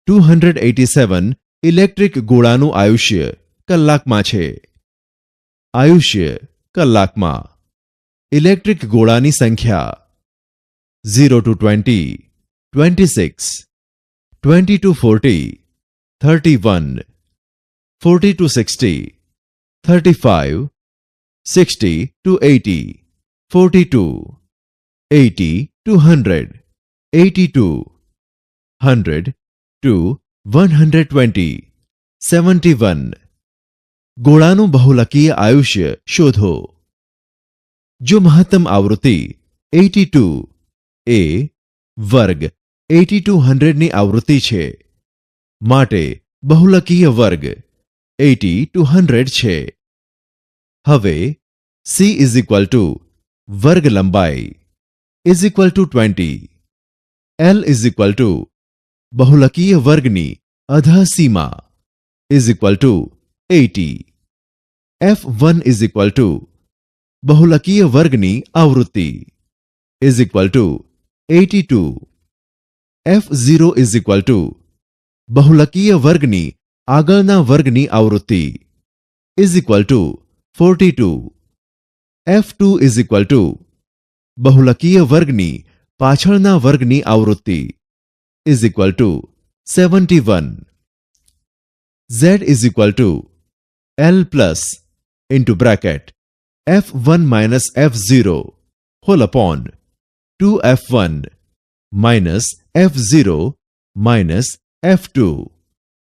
287 ઇલેક્ટ્રિક ગોળાનું આયુષ્ય કલાકમાં છે. આયુષ્ય કલાકમાં. ઇલેક્ટ્રિક ગોળાની સંખ્યા 0 to 20, 26, 20 to 40, 31, 40 to 60, 35, 60 to 80, 42, 80 to 100, 82, 100 to 120, 71. ગોળાનું બહુલકીય આયુષ્ય શોધો. જો મહત્તમ આવૃત્તિ 82 એ વર્ગ 80 to 100 ની આવૃત્તિ છે, માટે બહુલકીય વર્ગ 80 to 100 છે. હવે C ઇઝ ઇક્વલ ટુ વર્ગ લંબાઈ is equal to 20. L is equal to બહુલકીય વર્ગની અધઃ સીમા is equal to 80. F1 is equal to બહુલકીય વર્ગની આવૃત્તિ is equal to 82. F0 is equal to બહુલકીય વર્ગની આગળના વર્ગની આવૃત્તિ is equal to 42. F2 is equal to બહુલકીય વર્ગની પાછળના વર્ગની આવૃત્તિ is equal to 71. Z is equal to L plus into bracket F1 minus F0 whole upon 2F1 minus F0 minus F2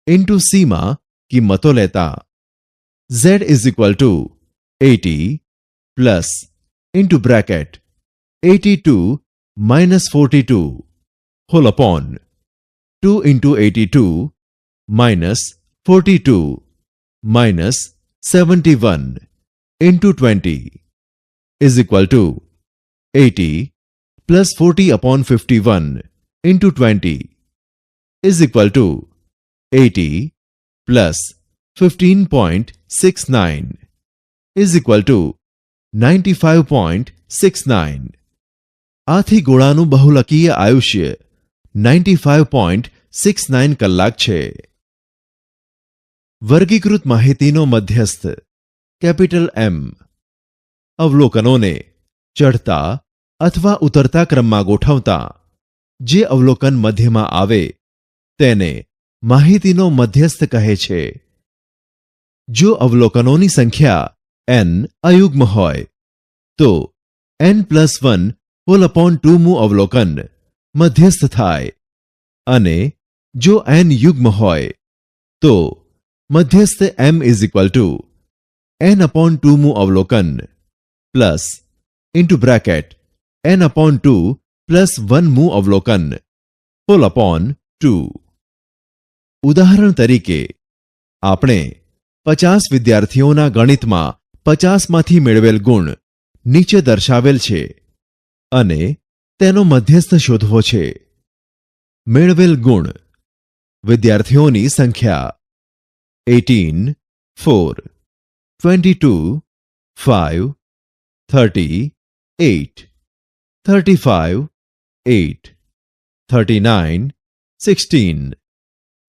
into સીમાં કિંમતો લેતા Z is equal to 80 plus into bracket 82 minus 42 whole upon 2 into 82 minus 42 minus 71 into 20 is equal to 80 plus 40 upon 51 into 20 is equal to 80 plus 15.69 is equal to 95.69. આથી ગોળાનું બહુલકીય આયુષ્ય 95.69 કલાક છે. વર્ગીકૃત માહિતીનો મધ્યસ્થ કેપિટલ M. અવલોકનોને ચઢતા અથવા ઉતરતા ક્રમમાં ગોઠવતા જે અવલોકન મધ્યમાં આવે તેને માહિતીનો મધ્યસ્થ કહે છે. જો અવલોકનોની સંખ્યા n અયુગ્મ હોય તો n+1 મૂ અવલોકન મધ્યસ્થ થાય અને જો n યુગ્મ હોય તો મધ્યસ્થ m n/2 મૂ અવલોકન પ્લસ n/2 +1 મૂ અવલોકન (2). ઉદાહરણ તરીકે આપણે 50 વિદ્યાર્થીઓના ગણિતમાં 50માંથી મેળવેલ ગુણ નીચે દર્શાવેલ છે અને તેનો મધ્યસ્થ શોધવો છે. મેળવેલ ગુણ: વિદ્યાર્થીઓની સંખ્યા 18, 4, 22, 5, 30, 8, 35, 8, 39, 16,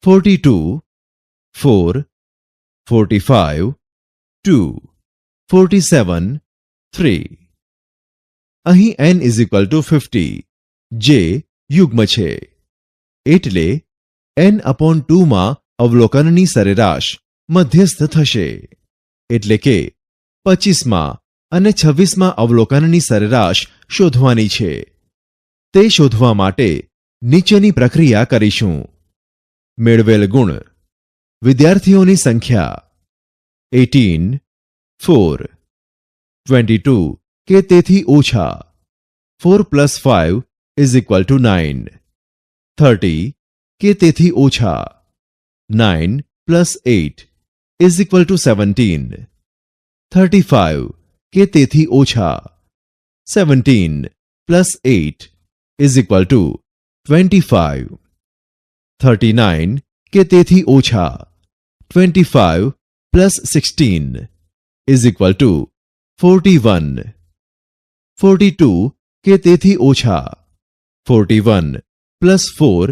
42, 4, 45, 2, 47, 3. અહીં n=50 જે યુગ્મ છે એટલે n/2 માં અવલોકનની સરેરાશ મધ્યસ્થ થશે એટલે કે 25માં અને 26માં અવલોકનની સરેરાશ શોધવાની છે. તે શોધવા માટે નીચેની પ્રક્રિયા કરીશું. મેળવેલ ગુણ: વિદ્યાર્થીઓની સંખ્યા 18, 4, 22 કે તેથી ઓછા 4 + 5 = 9, 30 કે તેથી ઓછા 9 + 8 = 17, 35 કે તેથી ઓછા 17 + 8 = 25, 39 કે તેથી ઓછા 25 + 16 = 41, 42 કે તેથી ઓછા 41 + 4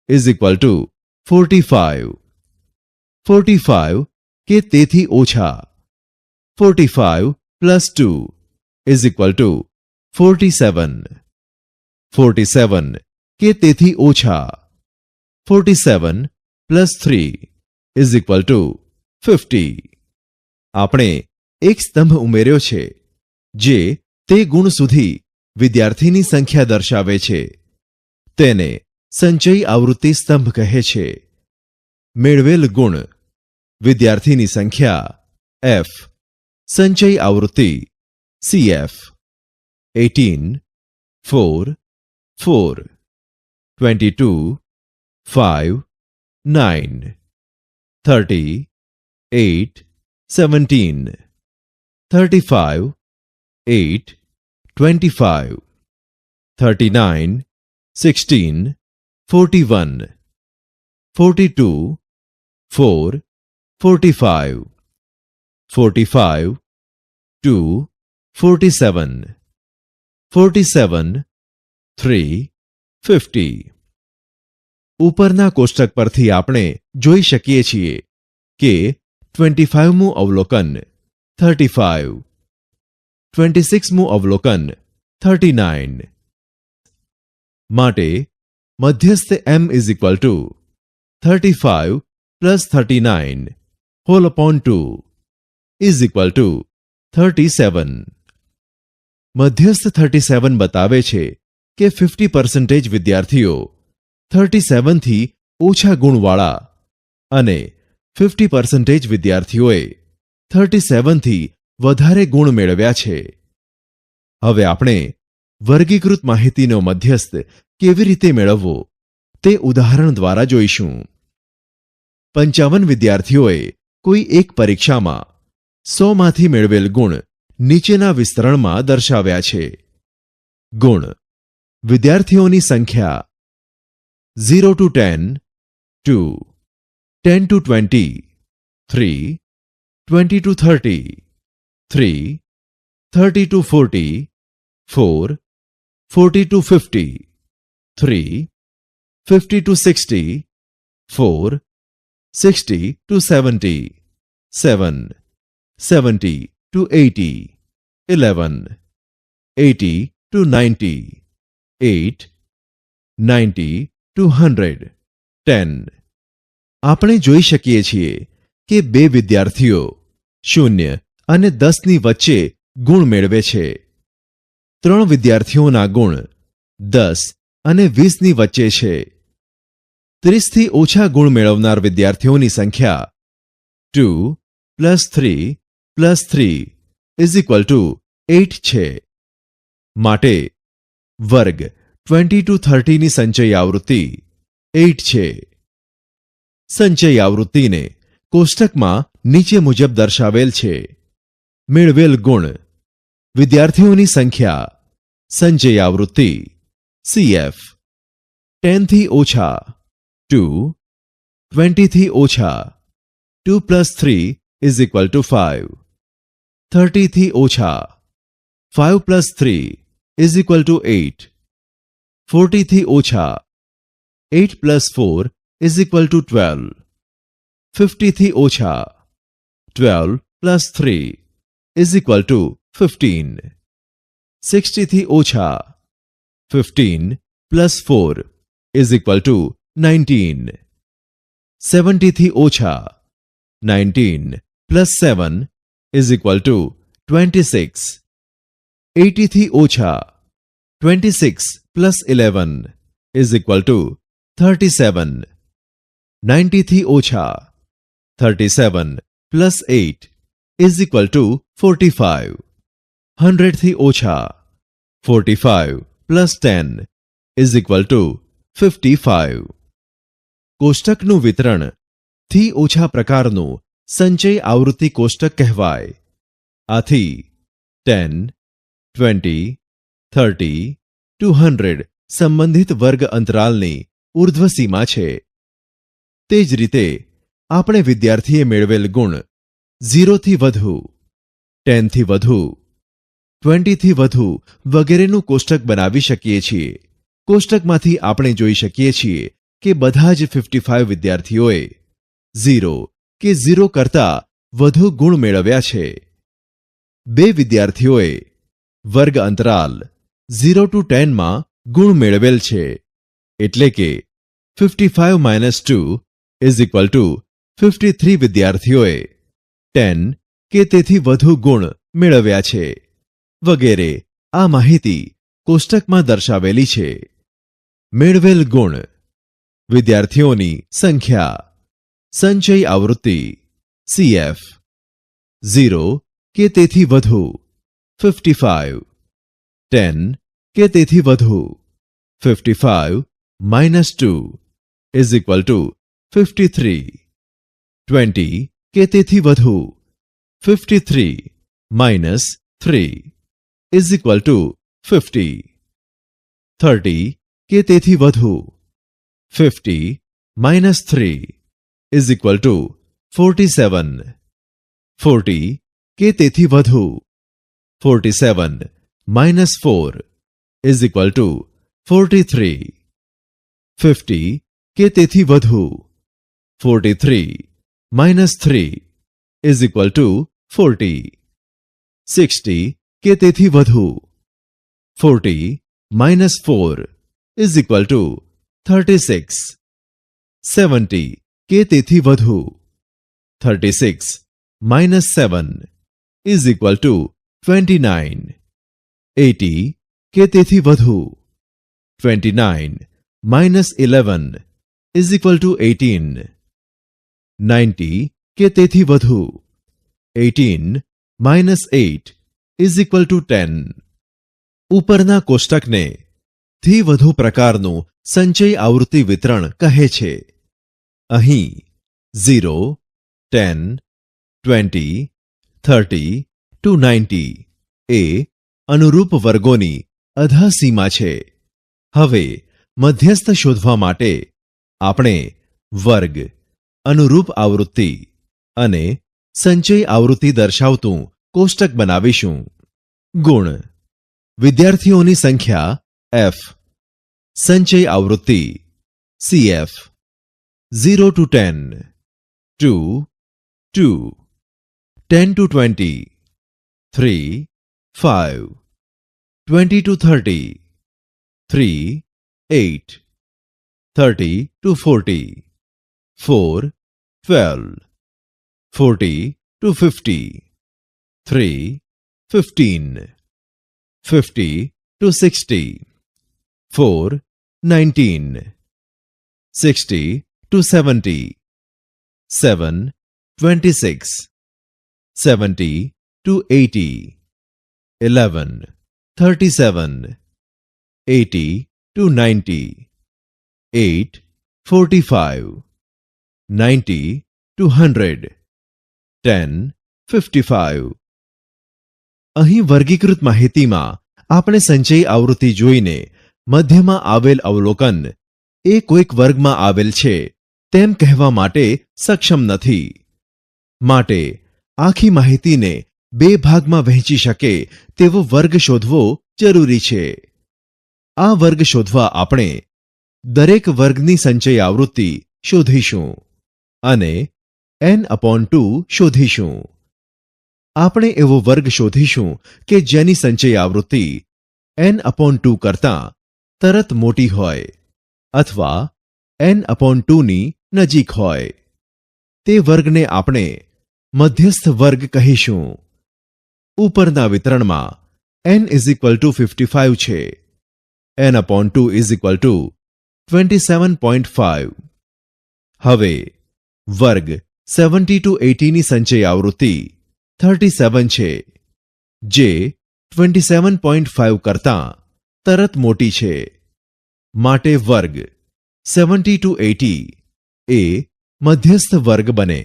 = 45, 45 કે તેથી ઓછા 45 + 2 = 47, 47 કે તેથી ઓછા 47 + 3 = 50. આપણે એક સ્તંભ ઉમેર્યો છે જે તે ગુણ સુધી વિદ્યાર્થીની સંખ્યા દર્શાવે છે. તેને સંચયી આવૃત્તિ સ્તંભ કહે છે. મેળવેલ ગુણ: વિદ્યાર્થીની સંખ્યા f, સંચયી આવૃત્તિ cf 18, 4, 4, 22, 5, 9, 30, 8, 17, 35, 8, 25, 39, 16, 41, 42, 4, 45, 45, 2, 47, 47, 3, 50. ઉપરના કોષ્ટક પરથી આપણે જોઈ શકીએ છીએ કે 25મું અવલોકન 35, 26મું અવલોકન 39. માટે મધ્યસ્થ m=35 + 39 (2) = 37. મધ્યસ્થ 37 બતાવે છે કે 50% વિદ્યાર્થીઓ 37 થી ઓછા ગુણવાળા અને 50% વિદ્યાર્થીઓએ 37 થી વધારે ગુણ મેળવ્યા છે. હવે આપણે વર્ગીકૃત માહિતીનો મધ્યસ્થ કેવી રીતે મેળવવો તે ઉદાહરણ દ્વારા જોઈશું. 55 વિદ્યાર્થીઓએ કોઈ એક પરીક્ષામાં 100માંથી મેળવેલ ગુણ નીચેના વિસ્તરણમાં દર્શાવ્યા છે. ગુણ: વિદ્યાર્થીઓની સંખ્યા 0 to 10, 2, 10 to 20, 3, 20 to 30, 3, 30 to 40, 4, 40 to 50, 3, 50 to 60, 4, 60 to 70, 7, 70 to 80, 11, 80 to 90, 8, 90 to 100, 10. આપણે જોઈ શકીએ છીએ કે 2 વિદ્યાર્થીઓ 0 અને 10ની વચ્ચે ગુણ મેળવે છે. 3 વિદ્યાર્થીઓના ગુણ 10 અને 20ની વચ્ચે છે. 30થી ઓછા ગુણ મેળવનાર વિદ્યાર્થીઓની સંખ્યા 2 + 3 + 3 = 8 છે. માટે વર્ગ 20-30 ની સંચય આવૃત્તિ 8 છે. સંચય આવૃત્તિને કોષ્ટકમાં નીચે મુજબ દર્શાવેલ છે. મેળવેલ ગુણ, વિદ્યાર્થીઓની સંખ્યા, સંચય આવૃત્તિ CF. 10 થી ઓછા 2, 20 થી ઓછા 2 + 3 = 5, 30 થી ઓછા 5 + 3 = 8, 40 થી ઓછા 8 + 4 = 12, 50 થી ઓછા 12 + 3 = 15, 60 થી ઓછા 15 + 4 = 19, 70 થી ઓછા 19 + 7 = 26, 80 થી ઓછા 26 + 11 = 37, 90 થી ઓછા 37 + 8 = 45, 100 થી ઓછા 45 + 10 = 55. કોષ્ટકનું વિતરણ થી ઓછા પ્રકારનું સંચય આવૃત્તિ કોષ્ટક કહેવાય. આથી 10, 20, 30 to 100 સંબંધિત વર્ગ અંતરાલની ઉર્ધ્વસીમા છે. તે જ રીતે આપણે વિદ્યાર્થીએ મેળવેલ ગુણ 0 થી વધુ, 10 થી વધુ, 20 થી વધુ વગેરેનું કોષ્ટક બનાવી શકીએ છીએ. કોષ્ટકમાંથી આપણે જોઈ શકીએ છીએ કે બધા જ 55 વિદ્યાર્થીઓએ 0 કે 0 કરતાં વધુ ગુણ મેળવ્યા છે. 2 વિદ્યાર્થીઓએ વર્ગ અંતરાલ 0 to 10 માં ગુણ મેળવેલ છે. એટલે કે 55 - 2 = 53 વિદ્યાર્થીઓએ 10 કે તેથી વધુ ગુણ મેળવ્યા છે. વગેરે આ માહિતી કોષ્ટકમાં દર્શાવેલી છે. મેળવેલ ગુણ, વિદ્યાર્થીઓની સંખ્યા, સંચય આવૃત્તિ CF. 0 કે તેથી વધુ 55, 10 કે તેથી વધુ 55 - 2 = 53, 20 કે તેથી વધુ 53 - 3 = 50, 30 કે તેથી વધુ 50 - 3 = 47, 40 કે તેથી વધુ 47 - 4 = 43, 50 કે તેથી વધુ 43 - 3 = 40, 60 કે તેથી વધુ 40 - 4 = 36, 70 કે તેથી વધુ 36 - 7 = 29, 80 કે તેથી વધુ 29 - 11 = 18, 90 કે તેથી વધુ 18 - 8 = 10. ઉપરના કોષ્ટકને થી વધુ પ્રકારનું સંચય આવૃત્તિ વિતરણ કહે છે. અહીં 0, 10, 20, 30 to 90 એ અનુરૂપ વર્ગોની અધઃસીમા છે. હવે મધ્યસ્થ શોધવા માટે આપણે વર્ગ, અનુરૂપ આવૃત્તિ અને સંચય આવૃત્તિ દર્શાવતું કોષ્ટક બનાવીશું. ગુણ, વિદ્યાર્થીઓની સંખ્યા F, સંચય આવૃત્તિ CF. 0 to 10, 2, 2, 10 to 20, 3, 5, 20 to 30, 3, 8, 30 to 40, 4, 12, 40 to 50, 3, 15. 50 to 60. 4, 19. 60 to 70. 7, 26. 70 to 80. 11, 37. 80 to 90. 8, 45. 90 to 100. 10, 55. અહીં વર્ગીકૃત માહિતીમાં આપણે સંચય આવૃત્તિ જોઈને મધ્યમાં આવેલ અવલોકન એ કોઈક વર્ગમાં આવેલ છે તેમ કહેવા માટે સક્ષમ નથી. માટે આખી માહિતીને બે ભાગમાં વહેંચી શકે તેવો વર્ગ શોધવો જરૂરી છે. આ વર્ગ શોધવા આપણે દરેક વર્ગની સંચય આવૃત્તિ શોધીશું અને n/2 શોધીશું. આપણે એવો વર્ગ શોધીશું કે જેની સંચય આવૃત્તિ n/2 કરતાં તરત મોટી હોય અથવા n/2 ની નજીક હોય. તે વર્ગને આપણે મધ્યસ્થ વર્ગ કહીશું. ઉપરના વિતરણમાં n=55 છે. n/2 27.5. હવે વર્ગ 70 to 80 ની સંચય આવૃત્તિ 37 છે, જે 27.5 કરતાં તરત મોટી છે. માટે વર્ગ 70 to 80 એ મધ્યસ્થ વર્ગ બને.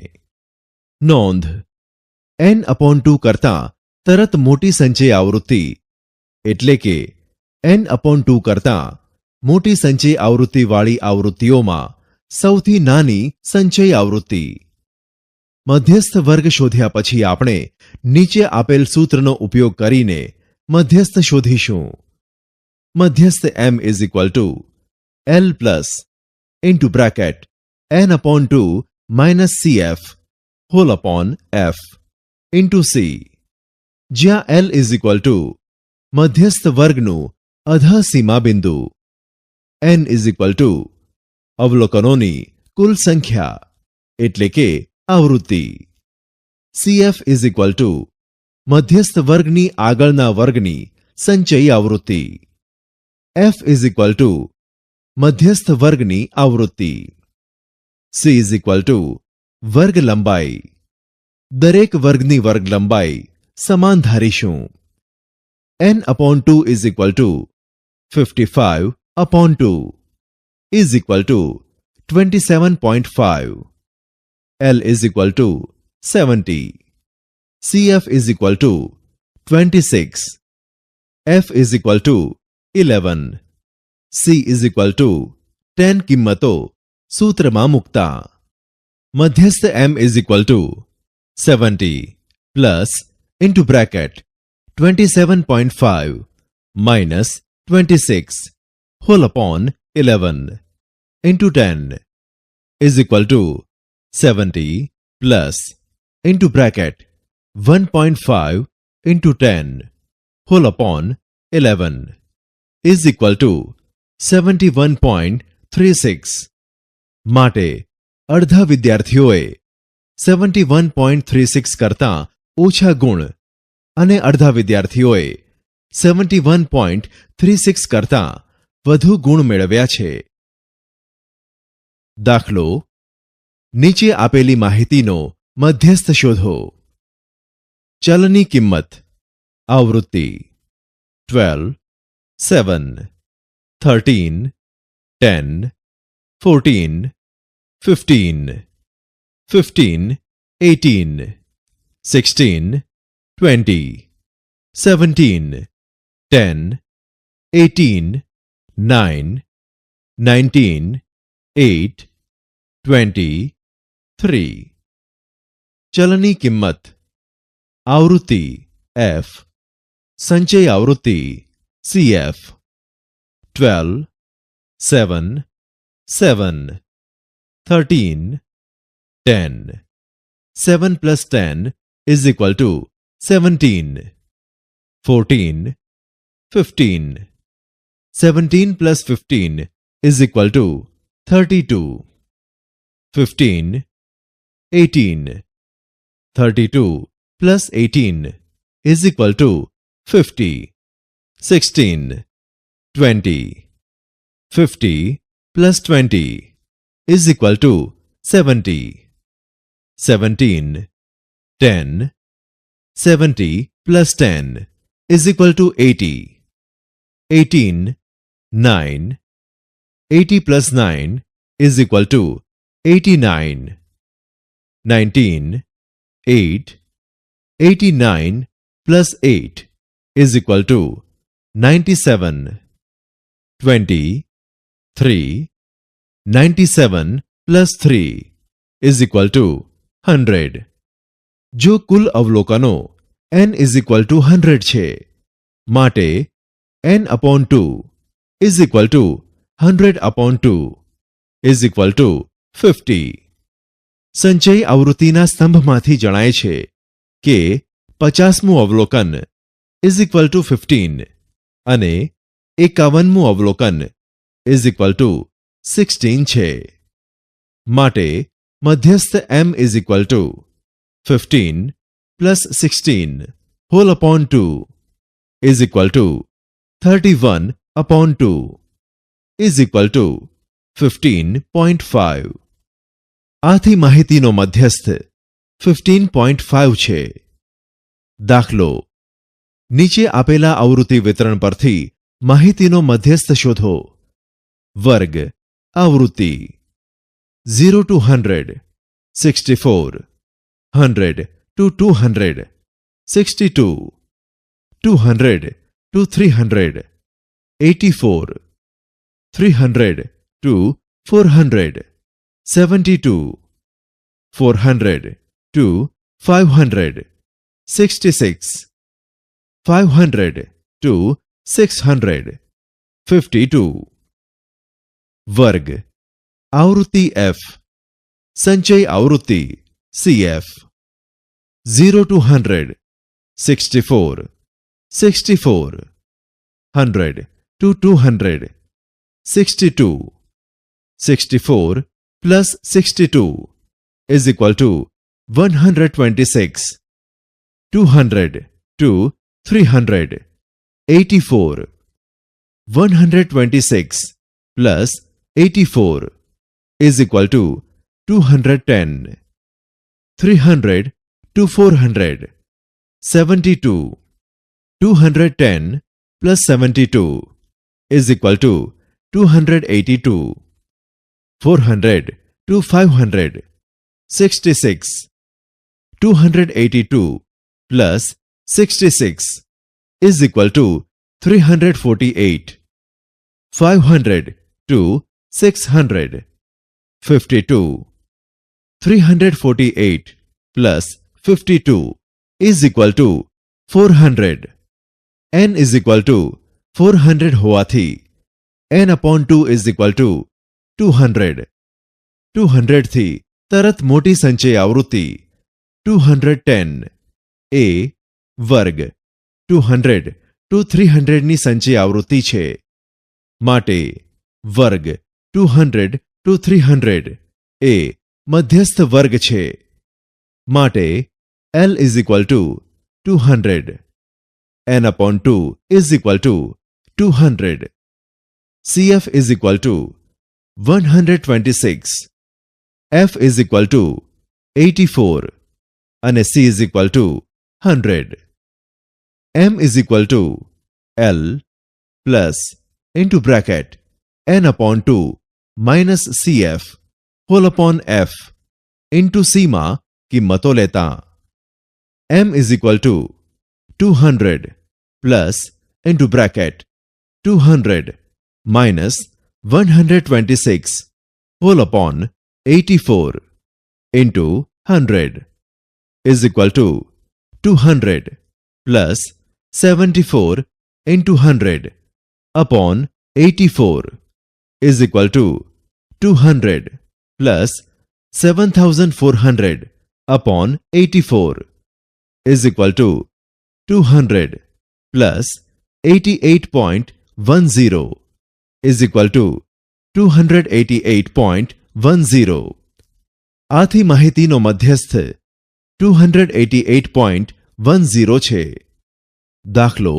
નોંધ: n/2 કરતાં તરત મોટી સંચય આવૃત્તિ એટલે કે n/2 કરતાં મોટી સંચય આવૃત્તિવાળી આવૃત્તિઓમાં સૌથી નાની સંચય આવૃત્તિ. મધ્યસ્થ વર્ગ શોધ્યા પછી આપણે નીચે આપેલ સૂત્રનો ઉપયોગ કરીને મધ્યસ્થ શોધીશું. મધ્યસ્થ m l into bracket n/2 -cf whole upon f into c, જ્યાં l મધ્યસ્થ વર્ગનું અધઃસીમા બિંદુ, n અવલોકનોની કુલ સંખ્યા એટલે કે આવૃત્તિ, cf મધ્યસ્થ વર્ગની આગળના વર્ગની સંચય આવૃત્તિ, f મધ્યસ્થ વર્ગની આવૃત્તિ, c વર્ગ લંબાઈ. દરેક વર્ગની વર્ગ લંબાઈ સમાન ધારીશું. n/2 55/2 27.5. l 70. cf 26. f 11. c 10 કિંમતો સૂત્રમાં મૂકતા મધ્યસ્થ m 70 plus into bracket 27.5 minus 26 whole upon 11 into 10 is equal to 70 plus into bracket 1.5 into 10 whole upon 11 is equal to 71.36. માટે અડધા વિદ્યાર્થીઓએ 71.36 કરતાં ઓછા ગુણ અને અડધા વિદ્યાર્થીઓએ 71.36 કરતાં વધુ ગુણ મેળવ્યા છે. દાખલો: નીચે આપેલી માહિતીનો મધ્યસ્થ શોધો. ચલની કિંમત આવૃત્તિ 12, 7, 13, 10, 14, 15, 15, 18, 16, 20, 17, 10, 18, 9, 19, 8, 20, 3. ચલની કિંમત આવૃત્તિ f, સંચય આવૃત્તિ cf 12, 7, 7, 13, 10. 7 plus 10 is equal to 17. 14, 15. 17 plus 15 is equal to 32. 15, 18. 32 plus 18 is equal to 50. 16. 20. 50 plus 20 is equal to 70. 17. 10. 70 plus 10 is equal to 80. 18. 9. 80 plus 9 is equal to 89. 19. 8. 89 plus 8 is equal to 97. 20. 3. 97 plus 3 is equal to 100. જો કુલ અવલોકનો n is equal to 100 છે, માટે n upon 2 is equal to 100 upon 2 is equal to 50. સંચય આવૃત્તિના સ્તંભમાંથી જણાય છે કે 50મું અવલોકન is equal to 15 અને 51મું અવલોકન is equal to 16 છે. માટે મધ્યસ્થ m is equal to 15 plus 16 whole upon 2 is equal to 31 upon 2 is equal to 15.5. આથી માહિતીનો મધ્યસ્થ 15.5 છે. દાખલો: નીચે આપેલા આવૃત્તિ વિતરણ પરથી માહિતીનો મધ્યસ્થ શોધો. વર્ગ આવૃત્તિ 0 to 100 64, 100 to 200 62, 200 to 300 84, 300 to 400 72, 400 to 500 66, 500 to 600 52. વર્ગ આવૃત્તિ F સંચય આવૃત્તિ CF 0 to 100 64, 64, 100 to 200 62, 64 plus 62 is equal to 126, 200 to 300 84, 126 plus 84 is equal to 210, 300 to 400 72, 210 plus 72 is equal to 282, 400 to 500 66, 282 plus 66 is equal to 348, 500 to 600 52, 348 plus 52 is equal to 400. n is equal to 400 હોવાથી n upon 2 is equal to 200. 200 થી તરત મોટી સંચય આવૃત્તિ 210 એ વર્ગ 200 to 300 ની સંચય આવૃત્તિ છે. માટે વર્ગ 200 to 300 એ મધ્યસ્થ વર્ગ છે. માટે L is equal to 200. n upon 2 is equal to 200. CF is equal to 126. F is equal to 84 અને C is equal to 100. M is equal to L plus into bracket n upon 2 minus CF whole upon F into C માં કિંમતો લેતા M is equal to 200 plus into bracket 200 minus 126 whole upon 84 into 100 is equal to 200 plus 74 into 100 upon 84 is equal to 200 plus 7400 upon 84 is equal to 200 plus 88.10 is equal to 288.10. આથી માહિતીનો મધ્યસ્થ 288.10 છે. દાખલો,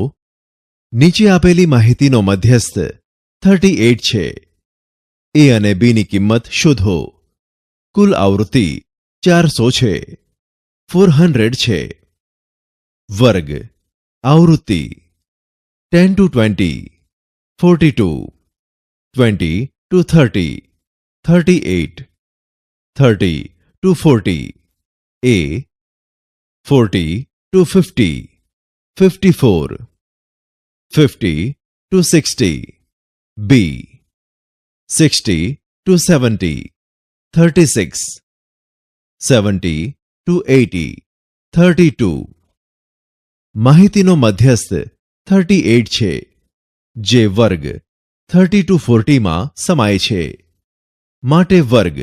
નીચે આપેલી માહિતીનો મધ્યસ્થ 38 છે. એ અને બીની કિંમત શોધો. કુલ આવૃત્તિ 400 છે. 400 છે. વર્ગ આવૃત્તિ 10 to 20, 42, 20 to 30, 38, 30 to 40, A, 40 to 50, 54, 50 to 60, B, 60 to 70, 36, 70 to 80, 32. માહિતીનો મધ્યસ્થ 38 છે, જે વર્ગ 30 to 40 માં સમાય છે. માટે વર્ગ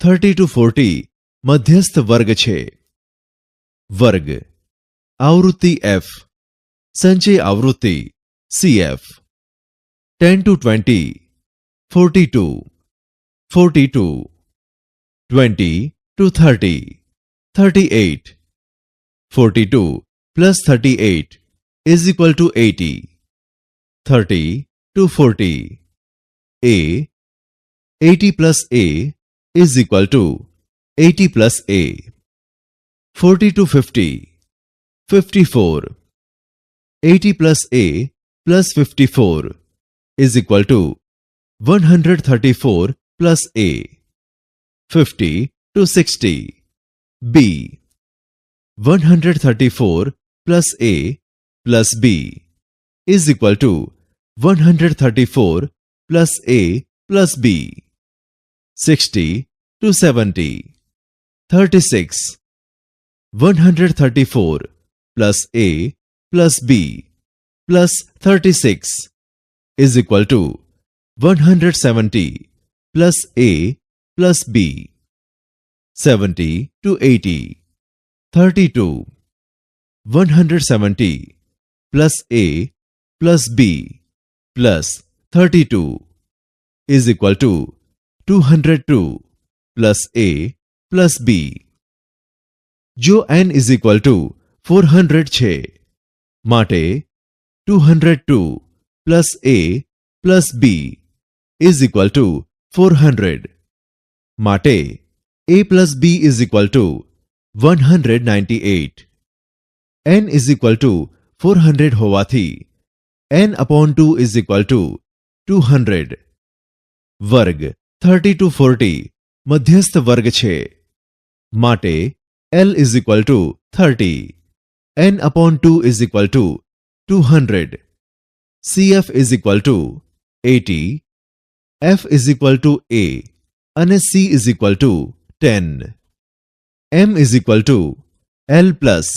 30 to 40 મધ્યસ્થ વર્ગ છે. વર્ગ આવૃત્તિ F, સંચય આવૃત્તિ CF, 10 to 20, 42, 42, 20 to 30, 38, 42 plus 38 is equal to 80, 30 to 40, A, 80 plus A is equal to 80 plus A, 40 to 50, 54, 80 plus A plus 54 is equal to 134 plus A, 50 to 60, B, 134 plus A plus B is equal to 134 plus A plus B, 60 to 70, 36, 134 plus A plus B plus 36 is equal to 170 plus A plus B, 70 to 80, 32, 170 plus A plus B plus 32 is equal to 202 plus A plus B. જો n is equal to 400 છે, માટે 202 plus A plus B is equal to 400. માટે A plus B is equal to 198. n is equal to 400 હોવાથી n upon 2 is equal to 200. વર્ગ 30 to 40 મધ્યસ્થ વર્ગ છે, માટે L is equal to 30, n upon 2 is equal to 200, CF is equal to 80, F is equal to A અને C is equal to 10. M is equal to L plus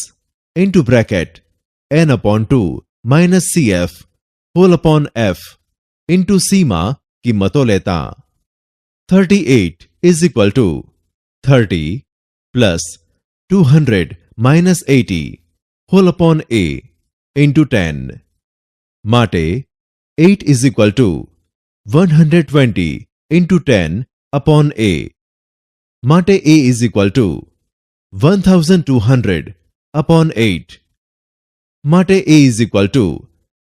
into bracket n upon 2 minus CF whole upon F into C માં કિંમતો લેતા 38 is equal to 30 plus 200 minus 80 whole upon A into 10. માટે 8 is equal to 120 into 10 upon A. માટે A is equal to 1200 upon 8. માટે A is equal to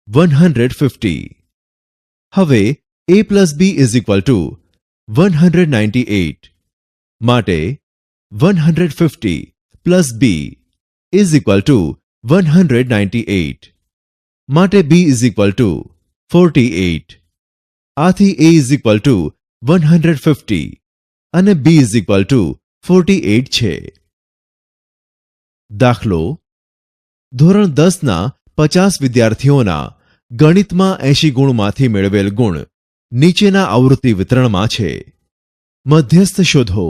150. હવે A plus B is equal to 198. માટે 150 plus B is equal to 198. માટે B is equal to 48. આથી A is equal to 150 અને B is equal to 48 છે. દાખલો, ધોરણ 10ના 50 વિદ્યાર્થીઓના ગણિતમાં 80 ગુણમાંથી મેળવેલ ગુણ નીચેના આવૃત્તિ વિતરણમાં છે. મધ્યસ્થ શોધો.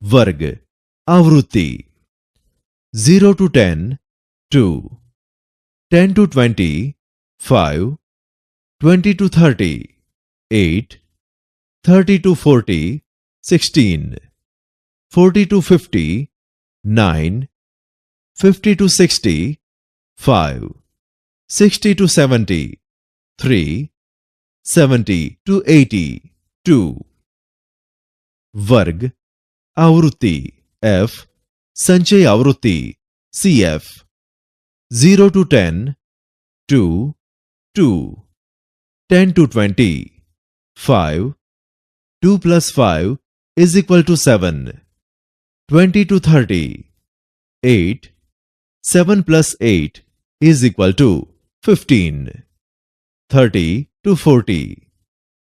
વર્ગ આવૃત્તિ 0 to 10 2, 10 to 20 5, 20 to 30 8, 30 to 40 16, 40 to 50 9, 50 to 60 5, 60 to 70 3, 70 to 80 2. વર્ગ આવૃત્તિ F, સંચય આવૃત્તિ CF, 0 to 10, 2, 2. 10 to 20, 5. 2 plus 5 is equal to 7. 20 to 30, 8. 7 plus 8 is equal to 15. 30 to 40,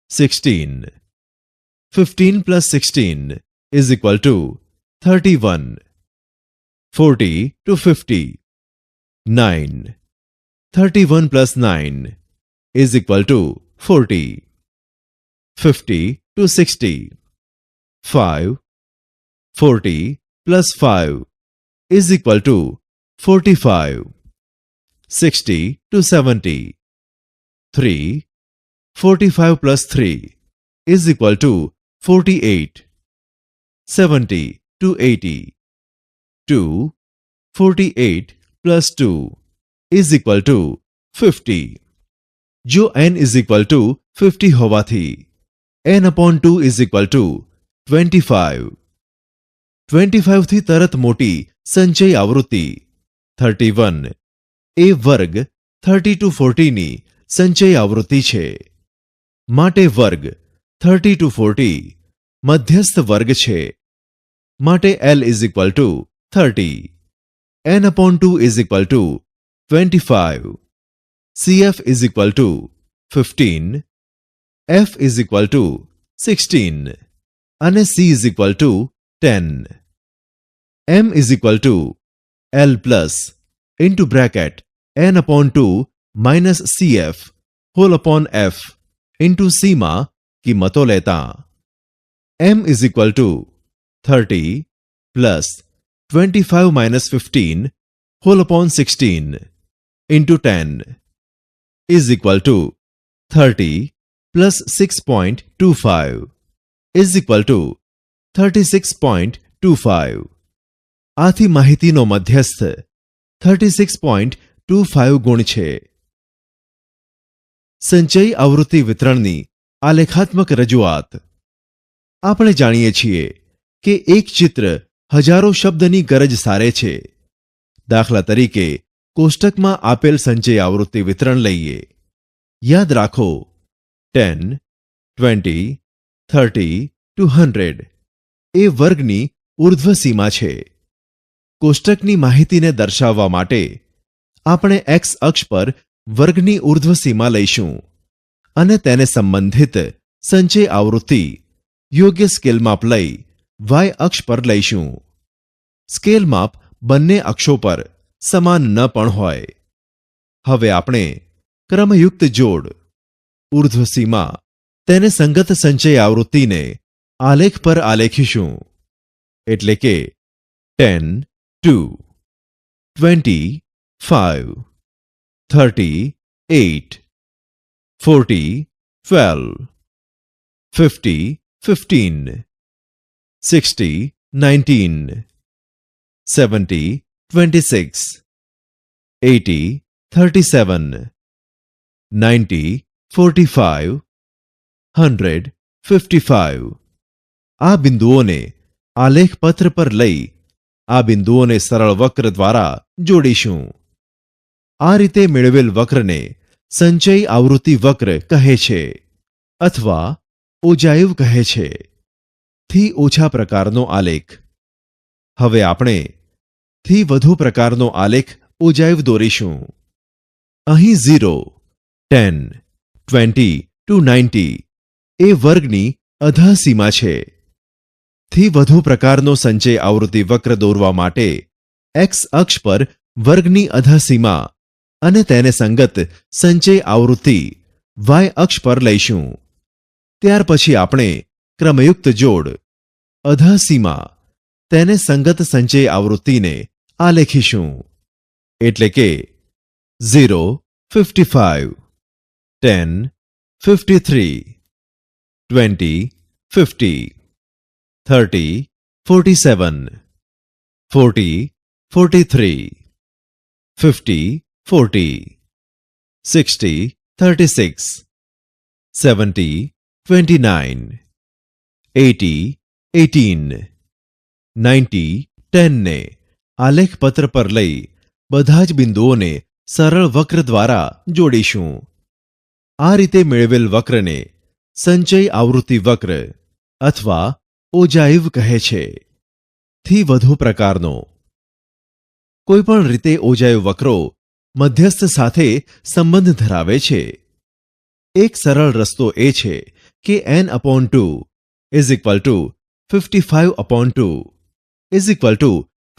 16. 15 plus 16 is equal to 31. 40 to 50, 9. 31 plus 9 is equal to 40. 50 to 60, 5. 40 plus 5 is equal to 45. 60 to 70, 3. 45 plus 3 is equal to 48. 70 to 80, 2. 48 plus 2 is equal to 50. જો n is equal to 50 હોવાથી n upon 2 is equal to 25. 25 થી તરત મોટી સંચય આવૃત્તિ 31 એ વર્ગ 30 to 40 ની સંચય આવૃત્તિ છે. માટે વર્ગ 30 to 40 મધ્યસ્થ વર્ગ છે. માટે L is equal to 30. n upon 2 is equal to 25. CF is equal to 15. F is equal to 16. અને C is equal to 10. M is equal to L plus into bracket n upon 2 minus CF whole upon F into C માં કિંમતો લેતા M is equal to 30 plus 25 minus 15 whole upon 16 into 10 is equal to 30 plus 6.25 is equal to 36.25. આથી માહિતીનો મધ્યસ્થ 36.25 ગુણ છે. સંચય આવૃત્તિ વિતરણની આલેખાત્મક રજૂઆત. આપણે જાણીએ છીએ કે એક ચિત્ર હજારો શબ્દની ગરજ સારે છે. દાખલા તરીકે કોષ્ટકમાં આપેલ સંચય આવૃત્તિ વિતરણ લઈએ. યાદ રાખો 10, 20, 30 to 100 એ વર્ગની ઉર્ધ્વ સીમા છે. કોષ્ટકની માહિતીને દર્શાવવા માટે આપણે એક્સ અક્ષ પર વર્ગની ઉર્ધ્વ સીમા લઈશું અને તેને સંબંધિત સંચય આવૃત્તિ યોગ્ય સ્કેલ માપ લઈ વાય અક્ષ પર લઈશું. સ્કેલ માપ બંને અક્ષો પર સમાન ન પણ હોય. હવે આપણે ક્રમયુક્ત જોડ ઉર્ધ્વ સીમા તેને સંગત સંચય આવૃત્તિને આલેખ પર આલેખીશું. એટલે કે 10, 2, 20, 5, 30, 8, 40, 12, 50, 15, 60, 19, 70, 26, 80, 37, 90, 45, 100, 55. આ બિંદુઓને આલેખ પત્ર પર લઈ આ બિંદુઓને સરળ વક્ર દ્વારા જોડીશું. આ રીતે મેળવેલ વક્રને સંચય આવૃત્તિ વક્ર કહે છે અથવા ઓજાયવ કહે છે. થી ઓછા પ્રકારનો આલેખ. હવે આપણે થી વધુ પ્રકારનો આલેખ ઓજાયવ દોરીશું. અહીં 0, 10, 20 to 90 એ વર્ગની અધઃ સીમા છે. થી વધુ પ્રકારનો સંચય આવૃત્તિ વક્ર દોરવા માટે એક્સ અક્ષ પર વર્ગની અધઃ સીમા અને તેને સંગત સંચય આવૃત્તિ વાય અક્ષ પર લઈશું. ત્યાર પછી આપણે ક્રમયુક્ત જોડ અધઃ સીમા તેને સંગત સંચય આવૃત્તિને આલેખીશું. એટલે કે 0, 55, 10, 53, 20, 50, 30, 47, 40, 43, 50, 40, 60, 36, 70, 29, 80, 18, 90, 10 ને આલેખ પત્ર પર લઈ બધા જ બિંદુઓને સરળ વક્ર દ્વારા જોડીશું. આ રીતે મેળવેલ વક્રને સંચય આવૃત્તિ વક્ર અથવા ઓજાઇવ કહે છે. થી વધુ પ્રકારનો કોઈપણ રીતે ઓજાઇવ વક્રો મધ્યસ્થ સાથે સંબંધ ધરાવે છે. એક સરળ રસ્તો એ છે કે n/2 = 55/2 =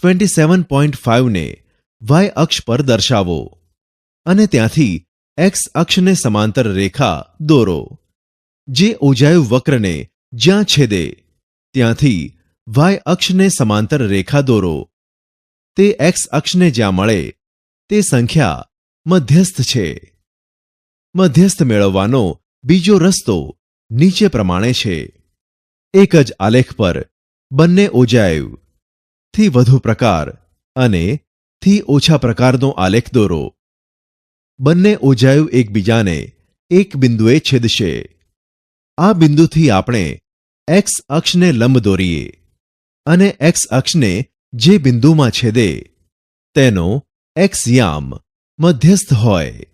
27.5 ને y અક્ષ પર દર્શાવો અને ત્યાંથી x અક્ષને સમાંતર રેખા દોરો, જે ઓજાઇવ વક્રને જ્યાં છેદે ત્યાંથી y અક્ષને સમાંતર રેખા દોરો. તે x અક્ષને જ્યાં મળે તે સંખ્યા મધ્યસ્થ છે. મધ્યસ્થ મેળવવાનો બીજો રસ્તો નીચે પ્રમાણે છે. એક જ આલેખ પર બંને ઓજાઇવ, થી વધુ પ્રકાર અને થી ઓછા પ્રકારનો આલેખ દોરો. બંને ઓજાઇવ એકબીજાને એક બિંદુએ છેદશે. આ બિંદુથી આપણે x અક્ષને લંબ દોરીએ અને x અક્ષને જે બિંદુમાં છેદે તેનો x યામ મધ્યસ્થ હોય.